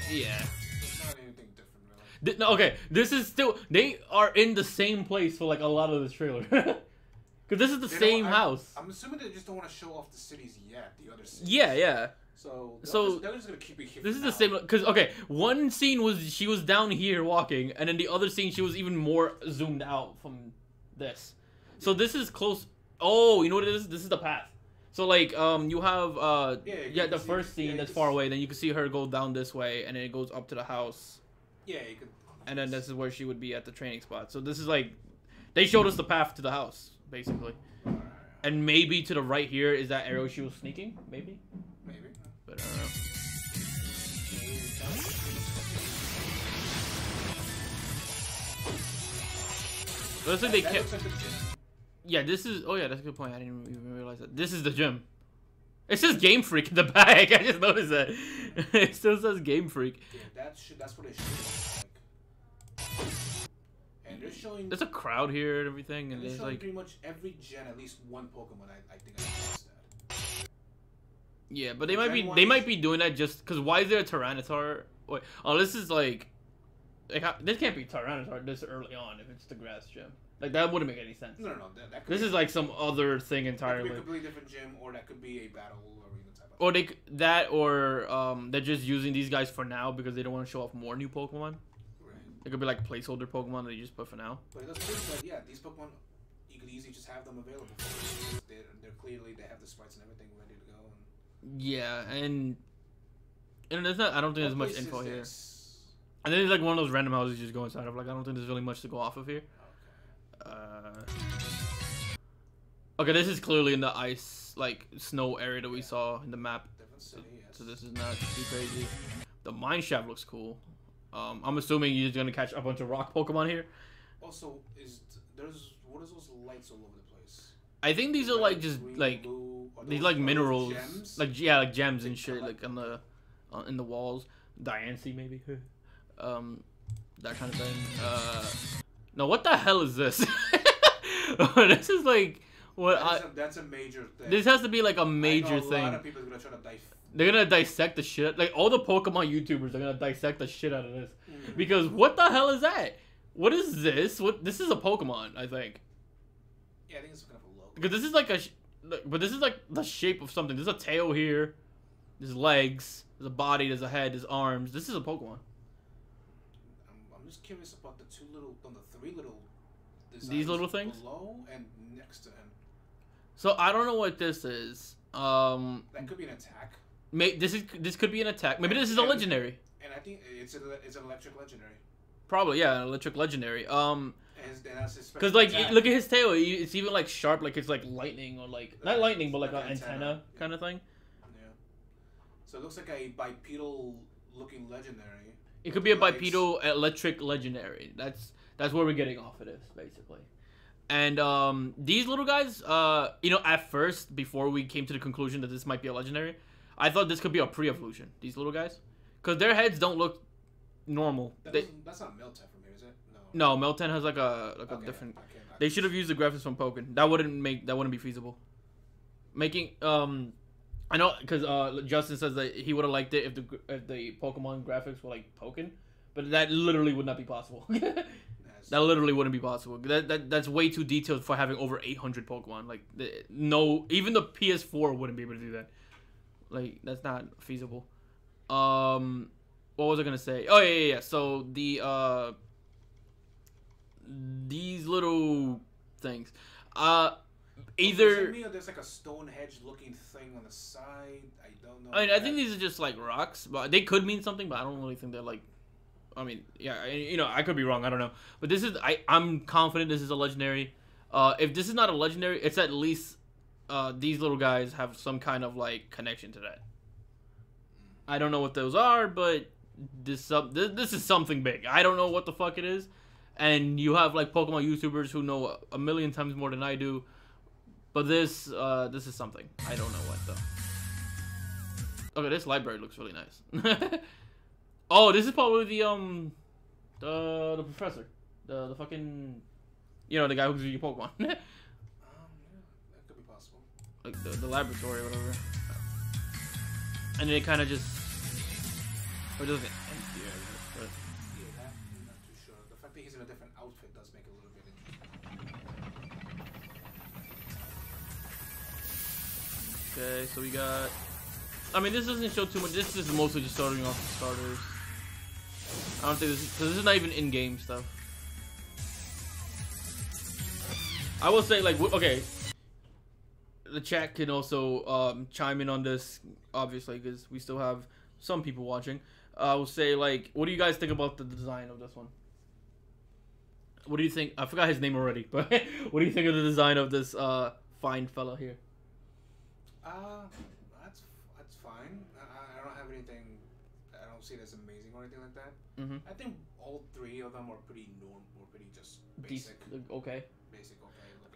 Yeah. Not anything different, really. No, okay, this is still... They are in the same place for, like, a lot of this trailer. Because this is the same house. I'm assuming they just don't want to show off the cities yet, the other cities. Yeah. So they're just going to keep it here. This is for the now. same... Because, okay, one scene was... She was down here walking, and then the other scene, she was even more zoomed out from this. So this is close... Oh, you know what it is? This is the path. So, like, you have, the first scene that's far away, then you can see her go down this way, and then it goes up to the house. Yeah, you could. And then this is where she would be at the training spot. So this is, like, they showed us the path to the house, basically. And maybe to the right here is that arrow she was sneaking, maybe? Maybe. But I don't know. Looks like they That kept... looks like the gym. Yeah, this is... Oh, yeah, that's a good point. I didn't even realize that. This is the gym. It says Game Freak in the back. I just noticed that. It still says Game Freak. Yeah, that's what it should look like. And they're showing... There's a crowd here and everything, and they're there's showing like... pretty much every gen, at least one Pokemon, I think I noticed that. Yeah, but they might be doing that just... Because why is there a Tyranitar? Wait, oh, this is like this can't be Tyranitar this early on if it's the grass gym. Like, that wouldn't make any sense. No, that could This be, is like some other thing that could entirely. be a completely different gym, or that could be a battle arena type of Or they're just using these guys for now because they don't want to show off more new Pokemon. Right. It could be like placeholder Pokemon that you just put for now. But it does prove that, yeah, these Pokemon, you could easily just have them available for you. They're clearly, they have the sprites and everything ready to go. And Yeah, and there's not. I don't think there's what much place info is here. this? And then there's like one of those random houses you just go inside of. Like, I don't think there's really much to go off of here. Okay, this is clearly in the ice, like, snow area that we saw in the map. Different city, yes. So this is not too crazy. The mine shaft looks cool. I'm assuming you're just gonna catch a bunch of rock Pokemon here. Also, what is those lights all over the place? I think these are like just Green, like blue, are these those- like are those minerals, gems? like like gems and They shit, collect- like on the in the walls. Diancie maybe, that kind of thing. No, what the hell is this? This is like what that's a major thing. this has to be like a major I know a thing. lot of people are gonna try to dive. They're gonna dissect the shit. Like, all the Pokemon YouTubers are gonna dissect the shit out of this. Mm. Because what the hell is that? What is this? This is a Pokemon, I think. Yeah, I think it's kind of a logo. Because this is like but this is like the shape of something. There's a tail here. There's legs. There's a body. There's a head. There's arms. This is a Pokemon. I'm just curious about the three little designs These little things? below and next to him. So I don't know what this is. That could be an attack. This could be an attack. Maybe this is a legendary. And I think it's an electric legendary. Probably, yeah, an electric legendary. And that's his Because, special like, attack. look at his tail. It's even, like, sharp. Like, it's, like, lightning or, like... Not lightning, but, like, Like an an antenna antenna. kind of thing. Yeah. So it looks like a bipedal-looking legendary. It could be a Lights. bipedal electric legendary. That's where we're getting off of this, basically. And, these little guys, you know, at first, before we came to the conclusion that this might be a legendary, I thought this could be a pre-evolution, these little guys. Because their heads don't look normal. That's not Miltank from here, is it? No, Meltan has, like, a different... They should have used the graphics from Pokken. That wouldn't be feasible. Making I know because Justin says that he would have liked it if the Pokemon graphics were like Pokken, but that literally would not be possible. That literally wouldn't be possible. That's way too detailed for having over 800 Pokemon. Like no, even the PS4 wouldn't be able to do that. Like that's not feasible. What was I gonna say? Oh yeah. So the these little things. Either there's like a Stonehenge looking thing on the side. I don't know. I mean, I think these are just like rocks, but they could mean something. But I don't really think they're like. I mean, yeah, you know, I could be wrong. I don't know. But this is I'm confident this is a legendary. If this is not a legendary, it's at least these little guys have some kind of like connection to that. I don't know what those are, but this is something big. I don't know what the fuck it is. And you have like Pokemon YouTubers who know a million times more than I do. But this is something. I don't know what though. Okay, this library looks really nice. Oh, this is probably the professor, the fucking, you know, the guy who gives you Pokemon. Yeah, that could be possible. Like the laboratory or whatever. And then it kind of just, or doesn't empty, I guess, but. Yeah, that I'm not too sure. The fact that he's in a different outfit does make it a little bit interesting. Okay, so we got. I mean, this doesn't show too much. This is mostly just starting off the starters. I don't think this is not even in-game stuff. I will say, like, okay, the chat can also chime in on this, obviously, because we still have some people watching. I will say, like, what do you guys think about the design of this one? What do you think? I forgot his name already, but what do you think of the design of this fine fella here? That's fine. I don't have anything. I don't see it as amazing or anything like that. Mm-hmm. I think all three of them are pretty just basic. Okay. Basic,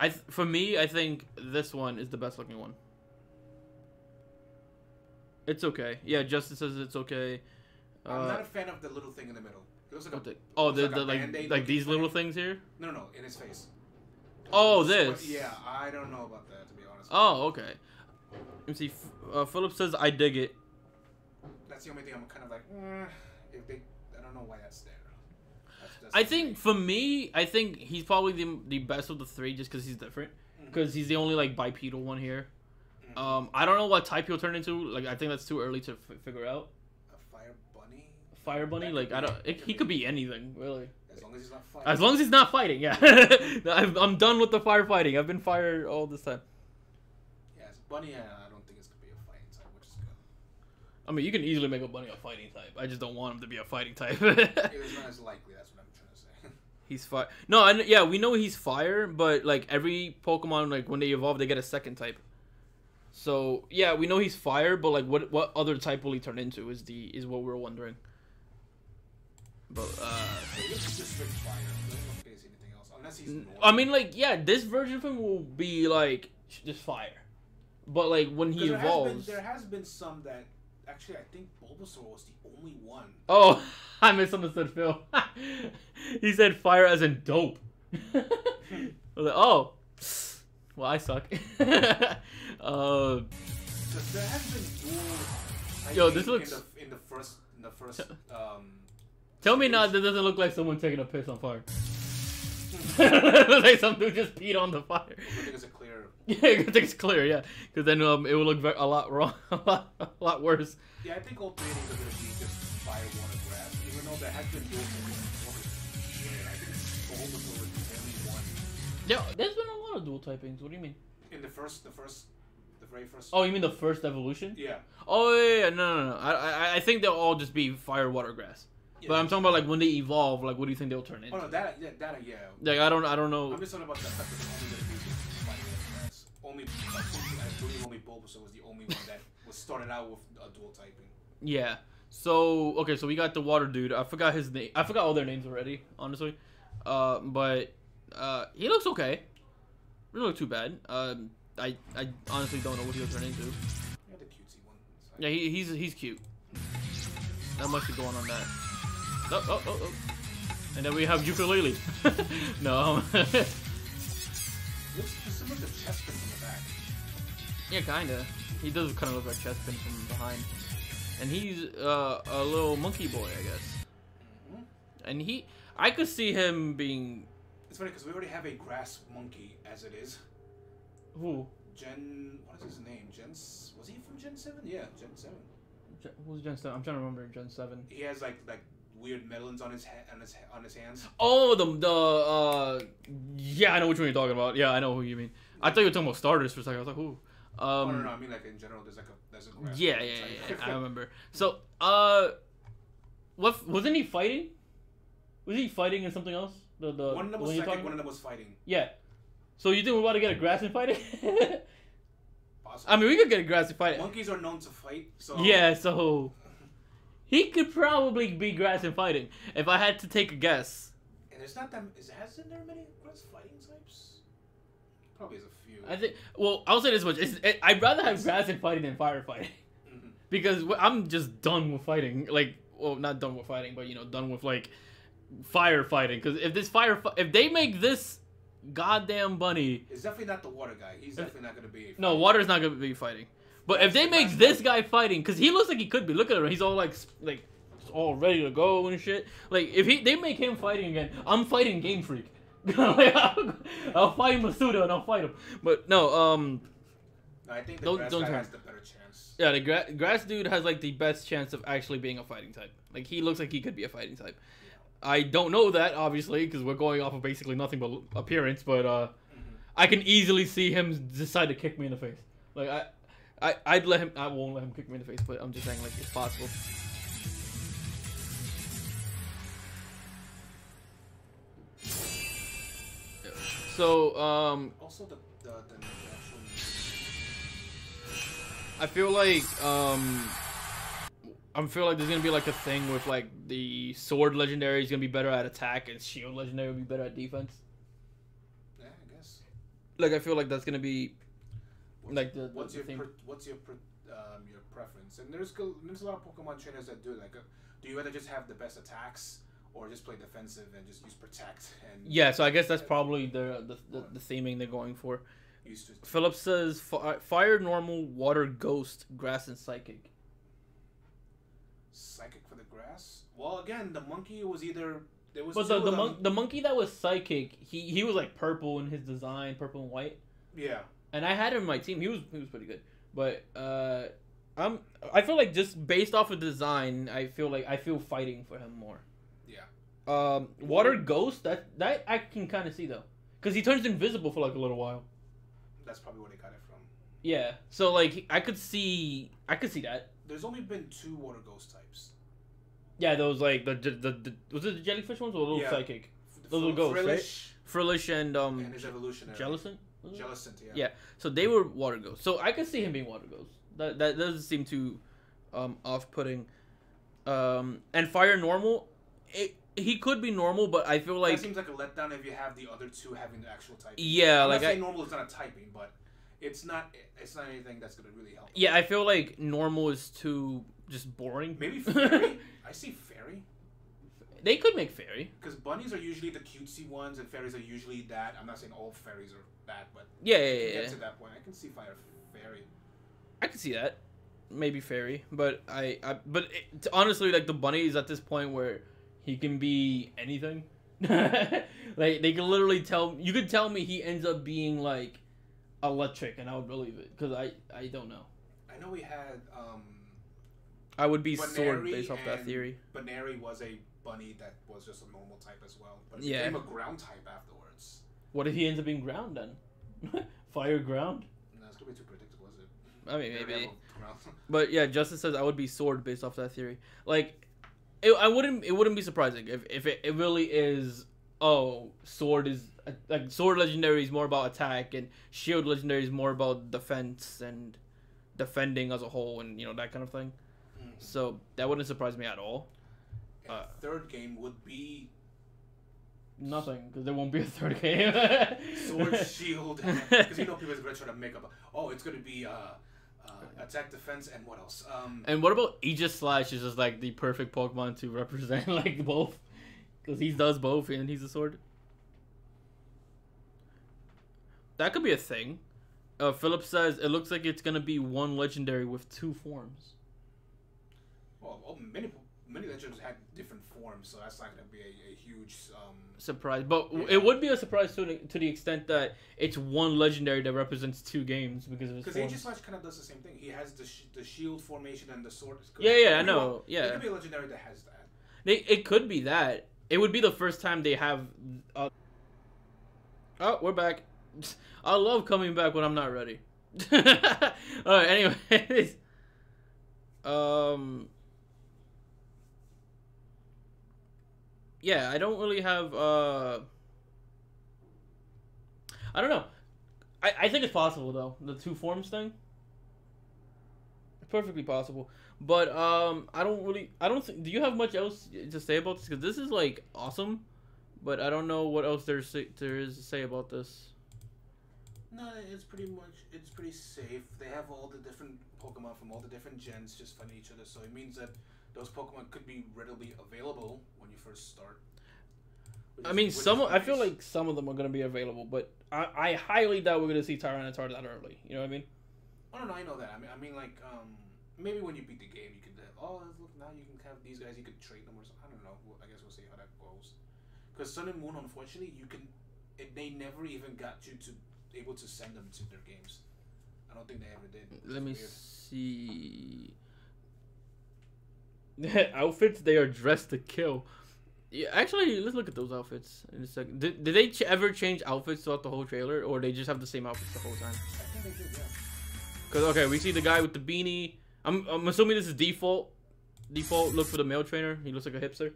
okay. For me, I think this one is the best looking one. It's okay. Yeah, Justice says it's okay. I'm not a fan of the little thing in the middle. It looks like like these little things here. No, in his face. Oh, this. Yeah, I don't know about that, to be honest. Oh, okay. Let me see. Philip says I dig it. That's the only thing I'm kind of like, if they, I don't know why that's there. That's I think for me, I think he's probably the best of the three just because he's different. Because he's the only like bipedal one here. I don't know what type he'll turn into. Like I think that's too early to figure out. A fire bunny. Fire bunny, like I don't. He could be anything really. As long as he's not fighting. As long as he's not fighting, yeah. I'm done with the firefighting. I've been fired all this time. Yeah, as a bunny, I don't think it's gonna be a fighting type, which is good. I mean, you can easily make a bunny a fighting type. I just don't want him to be a fighting type. It's not as likely. That's what I'm trying to say. He's fire. No, yeah, we know he's fire, but like every Pokemon, like when they evolve, they get a second type. So yeah, we know he's fire, but like what other type will he turn into is what we're wondering. But It's just straight fire. I don't know if there's anything else, unless he's normal. I mean, like yeah, this version of him will be like just fire. But like when he evolves, there has been some that actually I think Bulbasaur was the only one. Oh, I misunderstood Phil. He said fire as in dope. I was like, oh, well, I suck. There has been dual. Yo, this looks in the first. Tell me now that doesn't look like someone taking a piss on fire. Like some dude just peed on the fire. I think it's a clear. Yeah, I think it's clear, yeah. Because then it will look a lot wrong, a lot worse. Yeah, I think all three of these are going to be just fire, water, grass. Even though there has been dual typing. Yeah, I think Bulbasaur was the only one. Yeah, there's been a lot of dual typings. What do you mean? In the very first. Oh, you mean the first evolution? Yeah. Oh yeah, no. I think they'll all just be fire, water, grass. Yeah. But I'm talking about like when they evolve, like what do you think they'll turn into? Oh no, that yeah. Like I don't know. I'm just talking about the fact that they're only going to be just fire, water, grass. Only, I believe only Bulbasaur was the only one that was started out with a dual typing. Yeah. So okay, so we got the water dude. I forgot his name. I forgot all their names already, honestly. But he looks okay. Doesn't look too bad. I honestly don't know what he'll turn into. Yeah, the cutesy one. Yeah, he's cute. Not much to go on that. Oh. And then we have Ukulele. No. Looks just similar to Chespin from the back. Yeah, kinda. He does kind of look like Chespin from behind. And he's a little monkey boy, I guess. And I could see him being. It's funny because we already have a grass monkey as it is. Who? What is his name? Was he from Gen 7? Yeah, Gen 7. Who's Gen 7? I'm trying to remember Gen 7. He has like weird melons on his hands. Oh, yeah, I know which one you're talking about. Yeah, I know who you mean. I thought you were talking about starters for a second. I was like, who? No, I mean like in general, there's a grass. Yeah, I remember. So, wasn't he fighting? Was he fighting in something else? The one of them was psychic, one of them was fighting. Yeah. So you think we're about to get a grass in fighting? Possibly. I mean, we could get a grass in fighting. Monkeys are known to fight, so yeah. So he could probably be grass in fighting if I had to take a guess. And there's not that. Hasn't there many grass fighting types? Probably is a few. I think. Well, I'll say this much: I'd rather have grass in fighting than firefighting. because I'm just done with fighting. Like, well, not done with fighting, but done with like firefighting. Because if they make this goddamn bunny, It's definitely not the water guy. He's definitely not gonna be. no, water's not gonna be fighting. But if they make this guy fighting, because he looks like he could be. Look at him. He's all like all ready to go and shit. Like if they make him fighting again, I'm fighting Game Freak. Like, I'll fight Masuda and I'll fight him. But no, No, I think the grass guy has the better chance. Yeah, the grass dude has like the best chance of actually being a fighting type. Like he looks like he could be a fighting type. I don't know that obviously because we're going off of basically nothing but appearance, but I can easily see him decide to kick me in the face. Like I'd let him. I won't let him kick me in the face, but I'm just saying like it's possible. So Also the actual. I feel like there's gonna be like a thing with like the sword legendary is gonna be better at attack and shield legendary will be better at defense. Yeah, I guess. Like I feel like that's gonna be like what's your thing. your preference? And there's a lot of Pokemon trainers that do it. Like, do you rather just have the best attacks or just play defensive and just use protect? And Yeah, so I guess that's probably the theming they're going for. Phillips says fire, normal, water, ghost, grass, and psychic. Psychic for the grass? Well, again, the monkey was either there was. But the monkey that was psychic, he was like purple in his design, purple and white. Yeah. And I had him in my team. He was pretty good. But I feel like just based off of design, I feel fighting for him more. Yeah. Water ghost that I can kind of see though, because he turns invisible for like a little while. That's probably where they got it from. Yeah. So like I could see that. There's only been 2 water ghost types. Yeah, those like the was it the jellyfish ones or the little psychic? Those were ghosts, right? Frillish and his evolutionary. Jellicent? Jellicent, yeah. Yeah. So they were water ghosts. So I could see him being water ghosts. That doesn't seem too off-putting. And fire normal, he could be normal, but I feel like that seems like a letdown if you have the other 2 having the actual typing. Yeah, I'm like not saying normal is not a typing, but it's not anything that's gonna really help. Yeah, I feel like normal is too just boring. Maybe fairy. I see fairy. They could make fairy. Because bunnies are usually the cutesy ones, and fairies are usually that. I'm not saying all fairies are that, but yeah. Get to that point, I can see fairy. I can see that, maybe fairy, but honestly, like the bunny is at this point where he can be anything. Like they can literally you could tell me he ends up being like electric, and I would believe it because I don't know. I know we had I would be sword based off that theory. Baneri was a bunny that was just a normal type as well, but it yeah, became a ground type afterwards. What if he ends up being ground then? Fire ground? No, it's gonna be too predictable, is it? I mean, maybe. But yeah, Justice says I would be sword based off that theory. Like, it wouldn't be surprising if it really is. Oh, sword is like sword legendary is more about attack, and shield legendary is more about defense and defending as a whole, and that kind of thing. Mm-hmm. So that wouldn't surprise me at all. Third game would be nothing, because there won't be a third game. Sword, shield, because people are gonna try to make up. Oh, it's gonna be attack, defense, and what else? And what about Aegis Slash is just like the perfect Pokemon to represent like both, because he does both and he's a sword. That could be a thing. Philip says it looks like it's gonna be one legendary with 2 forms. Well, many legends had different forms, so that's not going to be a huge surprise. But yeah, it would be a surprise to the extent that it's one legendary that represents 2 games because of his forms. Because Aegis Slash kind of does the same thing. He has the shield formation and the sword. Yeah, I know. Yeah, it could be a legendary that has that. It could be that. It would be the first time they have. Oh, we're back. I love coming back when I'm not ready. All right. Anyways, yeah, I don't really have. I don't know. I think it's possible though. The 2 forms thing. Perfectly possible. But I don't think. Do you have much else to say about this? Because this is like awesome, but I don't know what else there is to say about this. No, it's pretty safe. They have all the different Pokemon from all the different gens just fighting each other. So it means that those Pokemon could be readily available when you first start. I mean, I feel like some of them are gonna be available, but I highly doubt we're gonna see Tyranitar that early. You know what I mean? Oh no, I know that. I mean, like, maybe when you beat the game, you could have, oh, look, now you can have these guys. You could trade them or something. I don't know. I guess we'll see how that goes. Because Sun and Moon, unfortunately, they never even got you to able to send them to their games. I don't think they ever did. Let me see. Outfits, they are dressed to kill. Yeah, actually, let's look at those outfits in a second. Did they ever change outfits throughout the whole trailer, or they just have the same outfits the whole time? I think they did, yeah. Cause okay, we see the guy with the beanie. I'm assuming this is default look for the male trainer. He looks like a hipster.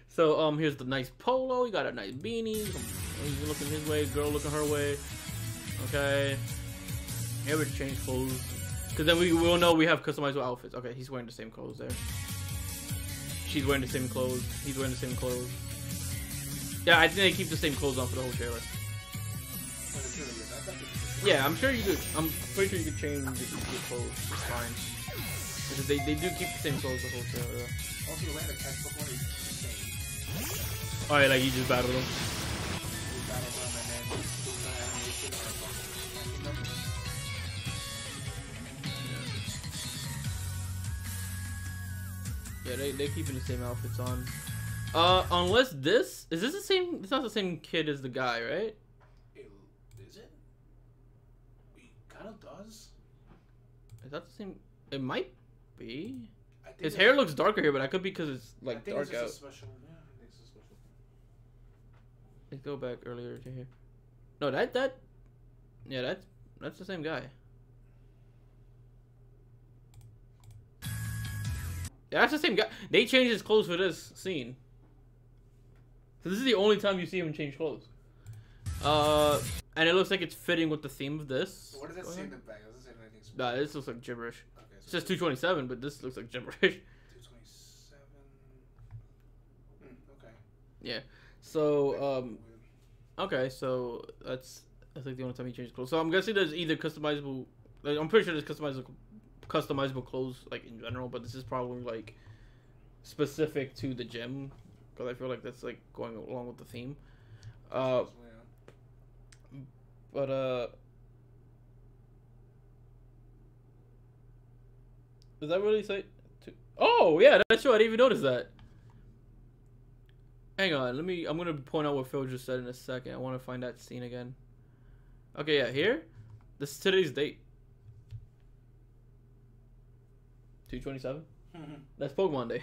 So here's the nice polo. He got a nice beanie. He's looking his way. Girl looking her way. Okay. Here we change clothes. Cause then we will know we have customizable outfits. Okay, he's wearing the same clothes there. She's wearing the same clothes. He's wearing the same clothes. Yeah, I think they keep the same clothes on for the whole trailer. Yeah, I'm sure you could. I'm pretty sure you could change your clothes. It's fine. Because they do keep the same clothes the whole trailer. Also, the way the catch Pokemon is the same. Alright, like you just battled them. You battle them and then do the animation or something. Yeah, they keeping the same outfits on. Unless is this the same? It's not the same kid as the guy, right? Is it? It kind of does. Is that the same? It might be. I think His hair looks darker here, but that could be because it's like I think dark it's out. just a special, yeah, I think it's a special thing. Let's go back earlier to here. No, yeah, that's the same guy. Yeah, that's the same guy. They changed his clothes for this scene. So this is the only time you see him change clothes. And it looks like it's fitting with the theme of this. What does that say in the back? Does it say anything special? Nah, this looks like gibberish. Okay, so It says 227, but this looks like gibberish. 227. Okay. Yeah. So, okay, so that's I think the only time he changed clothes. So I'm guessing there's either customizable. Like, I'm pretty sure there's customizable clothes like in general, but this is probably like specific to the gym because I feel like that's like going along with the theme. But does that really say? Oh yeah, that's true. I didn't even notice that. Hang on, I'm gonna point out what Phil just said in a second. I want to find that scene again. Okay, yeah, here. This is today's date. 2/27. That's Pokemon Day.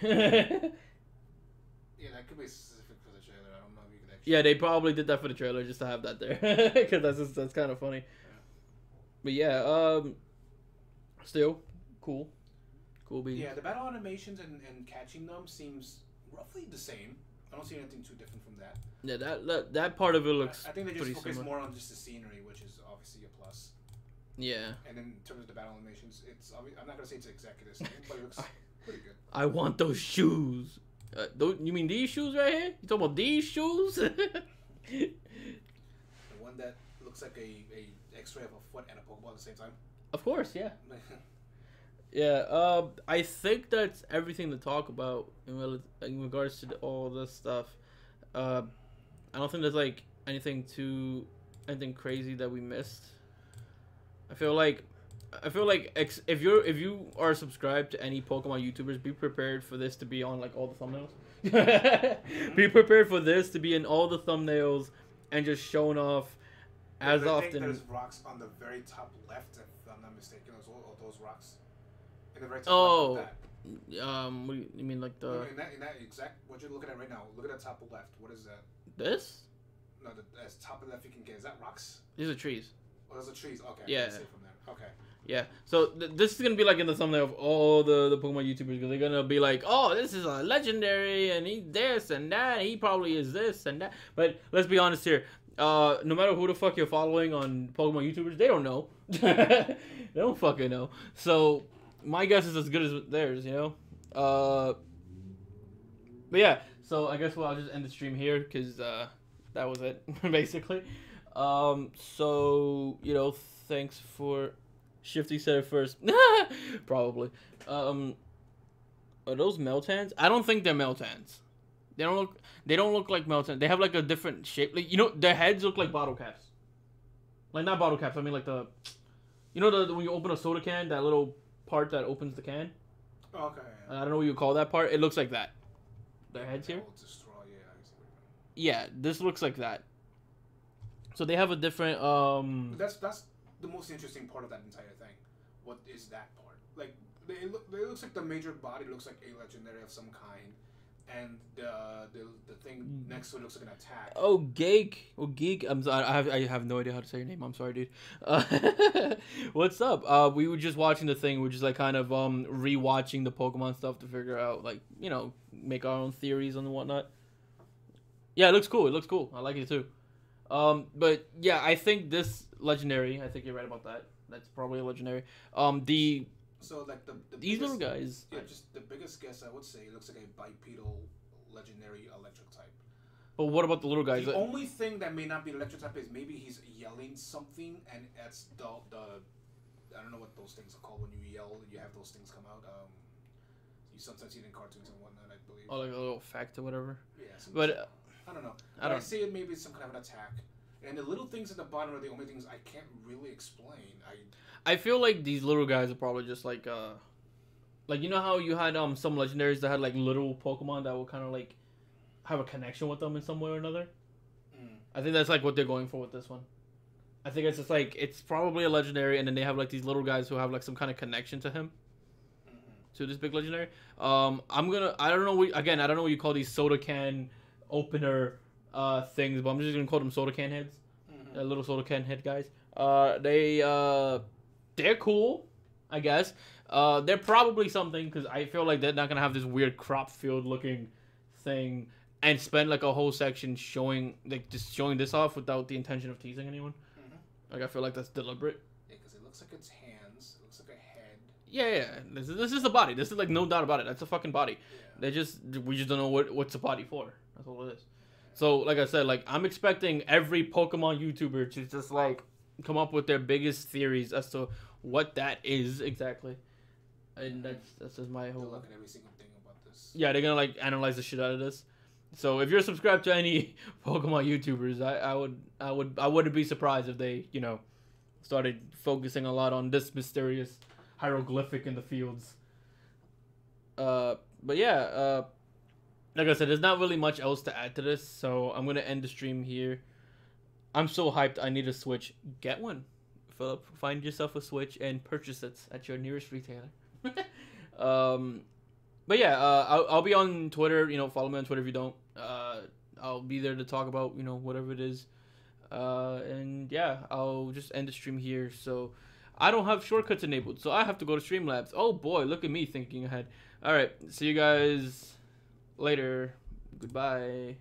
Yeah, that could be specific for the trailer. I don't know if you could actually. Yeah, they probably did that for the trailer just to have that there, because that's kind of funny. Yeah. But yeah, still cool beans. Yeah, the battle animations and catching them seems roughly the same. I don't see anything too different from that. Yeah, that part of it looks. I think they just pretty focus similar. more on just the scenery, which is obviously a plus. Yeah. And in terms of the battle animations, I'm not gonna say it's exactly the same, but it looks pretty good. I want those shoes. You mean these shoes right here? You talking about these shoes? The one that looks like a X-ray of a foot and a Pokeball at the same time. Of course, yeah. Yeah, I think that's everything to talk about in regards to all this stuff. I don't think there's like anything crazy that we missed. I feel like if you are subscribed to any Pokemon YouTubers, be prepared for this to be on like all the thumbnails. Be prepared for this to be in all the thumbnails and just shown off as I often. think there's rocks on the very top left, if I'm not mistaken. Those rocks. In the very top left of that. What do you mean like the? In that exact what you're looking at right now. Look at the top left. What is that? This? No, as top left you can get. Is that rocks? These are trees. Oh, those are trees. Okay. Yeah. I can see from there. Okay. Yeah. So this is gonna be like in the thumbnail of all the Pokemon YouTubers because they're gonna be like, oh, this is a legendary and he's this and that. And he probably is this and that. But let's be honest here. No matter who the fuck you're following on Pokemon YouTubers, they don't know. They don't fucking know. So my guess is as good as theirs, you know. But yeah. So I guess I'll just end the stream here because that was it basically. So you know, thanks for Shifty said it first. Probably. Are those Meltans? I don't think they're Meltans. They don't look. They don't look like Meltans. They have like a different shape. Like their heads look like bottle caps. Like not bottle caps. I mean like the. When you open a soda can, that little part that opens the can. Okay. I don't know what you call that part. It looks like that. Their heads here. It's a straw. Yeah, I see what you mean. Yeah, this looks like that. So they have a different. That's the most interesting part of that entire thing. What is that part? Like, it looks like the major body looks like a legendary of some kind, and the thing next to it looks like an attack. Oh, Geek. Oh, Geek. I'm sorry. I have no idea how to say your name. I'm sorry, dude. What's up? We were just watching the thing. We're just like kind of rewatching the Pokemon stuff to figure out like make our own theories and whatnot. Yeah, it looks cool. It looks cool. I like it too. But yeah, I think this legendary. I think you're right about that. That's probably a legendary. So like these biggest, little guys. Yeah, just the biggest guess I would say it looks like a bipedal legendary electric type. But what about the little guys? The only thing that may not be electric type is maybe he's yelling something, and that's the I don't know what those things are called when you yell. You have those things come out. You sometimes see it in cartoons and whatnot, I believe. Oh, like a little fact or whatever. Yeah. But I don't know. I see it maybe some kind of an attack. And the little things at the bottom are the only things I can't really explain. I feel like these little guys are probably just like how you had some legendaries that had like little Pokemon that will kind of like have a connection with them in some way or another. I think that's like what they're going for with this one. I think it's just like it's probably a legendary, and then they have like these little guys who have like some kind of connection to him. To this big legendary. I don't know what you call these soda can opener things, but I'm just gonna call them soda can heads. Little soda can head guys. They're cool, I guess. They're probably something because I feel like they're not gonna have this weird crop field looking thing and spend like a whole section showing this off without the intention of teasing anyone. Like I feel like that's deliberate. Yeah, because it looks like it's hands. It looks like a head. Yeah. This is the body. This is like no doubt about it. That's a fucking body. Yeah. We just don't know what's a body for. That's all it is. So like I said, like I'm expecting every Pokemon YouTuber to just like come up with their biggest theories as to what that is exactly. And that's just my whole. They'll look at every single thing about this. Yeah, they're gonna like analyze the shit out of this. So if you're subscribed to any Pokemon YouTubers, I wouldn't be surprised if they started focusing a lot on this mysterious hieroglyphic in the fields. But yeah, like I said, there's not really much else to add to this, so I'm gonna end the stream here. I'm so hyped. I need a Switch. Get one, Philip. Find yourself a Switch and purchase it at your nearest retailer. But yeah, I'll be on Twitter. Follow me on Twitter if you don't. I'll be there to talk about whatever it is. And yeah, I'll just end the stream here. So I don't have shortcuts enabled, so I have to go to Streamlabs. Oh boy, look at me thinking ahead. All right, see you guys later. Goodbye.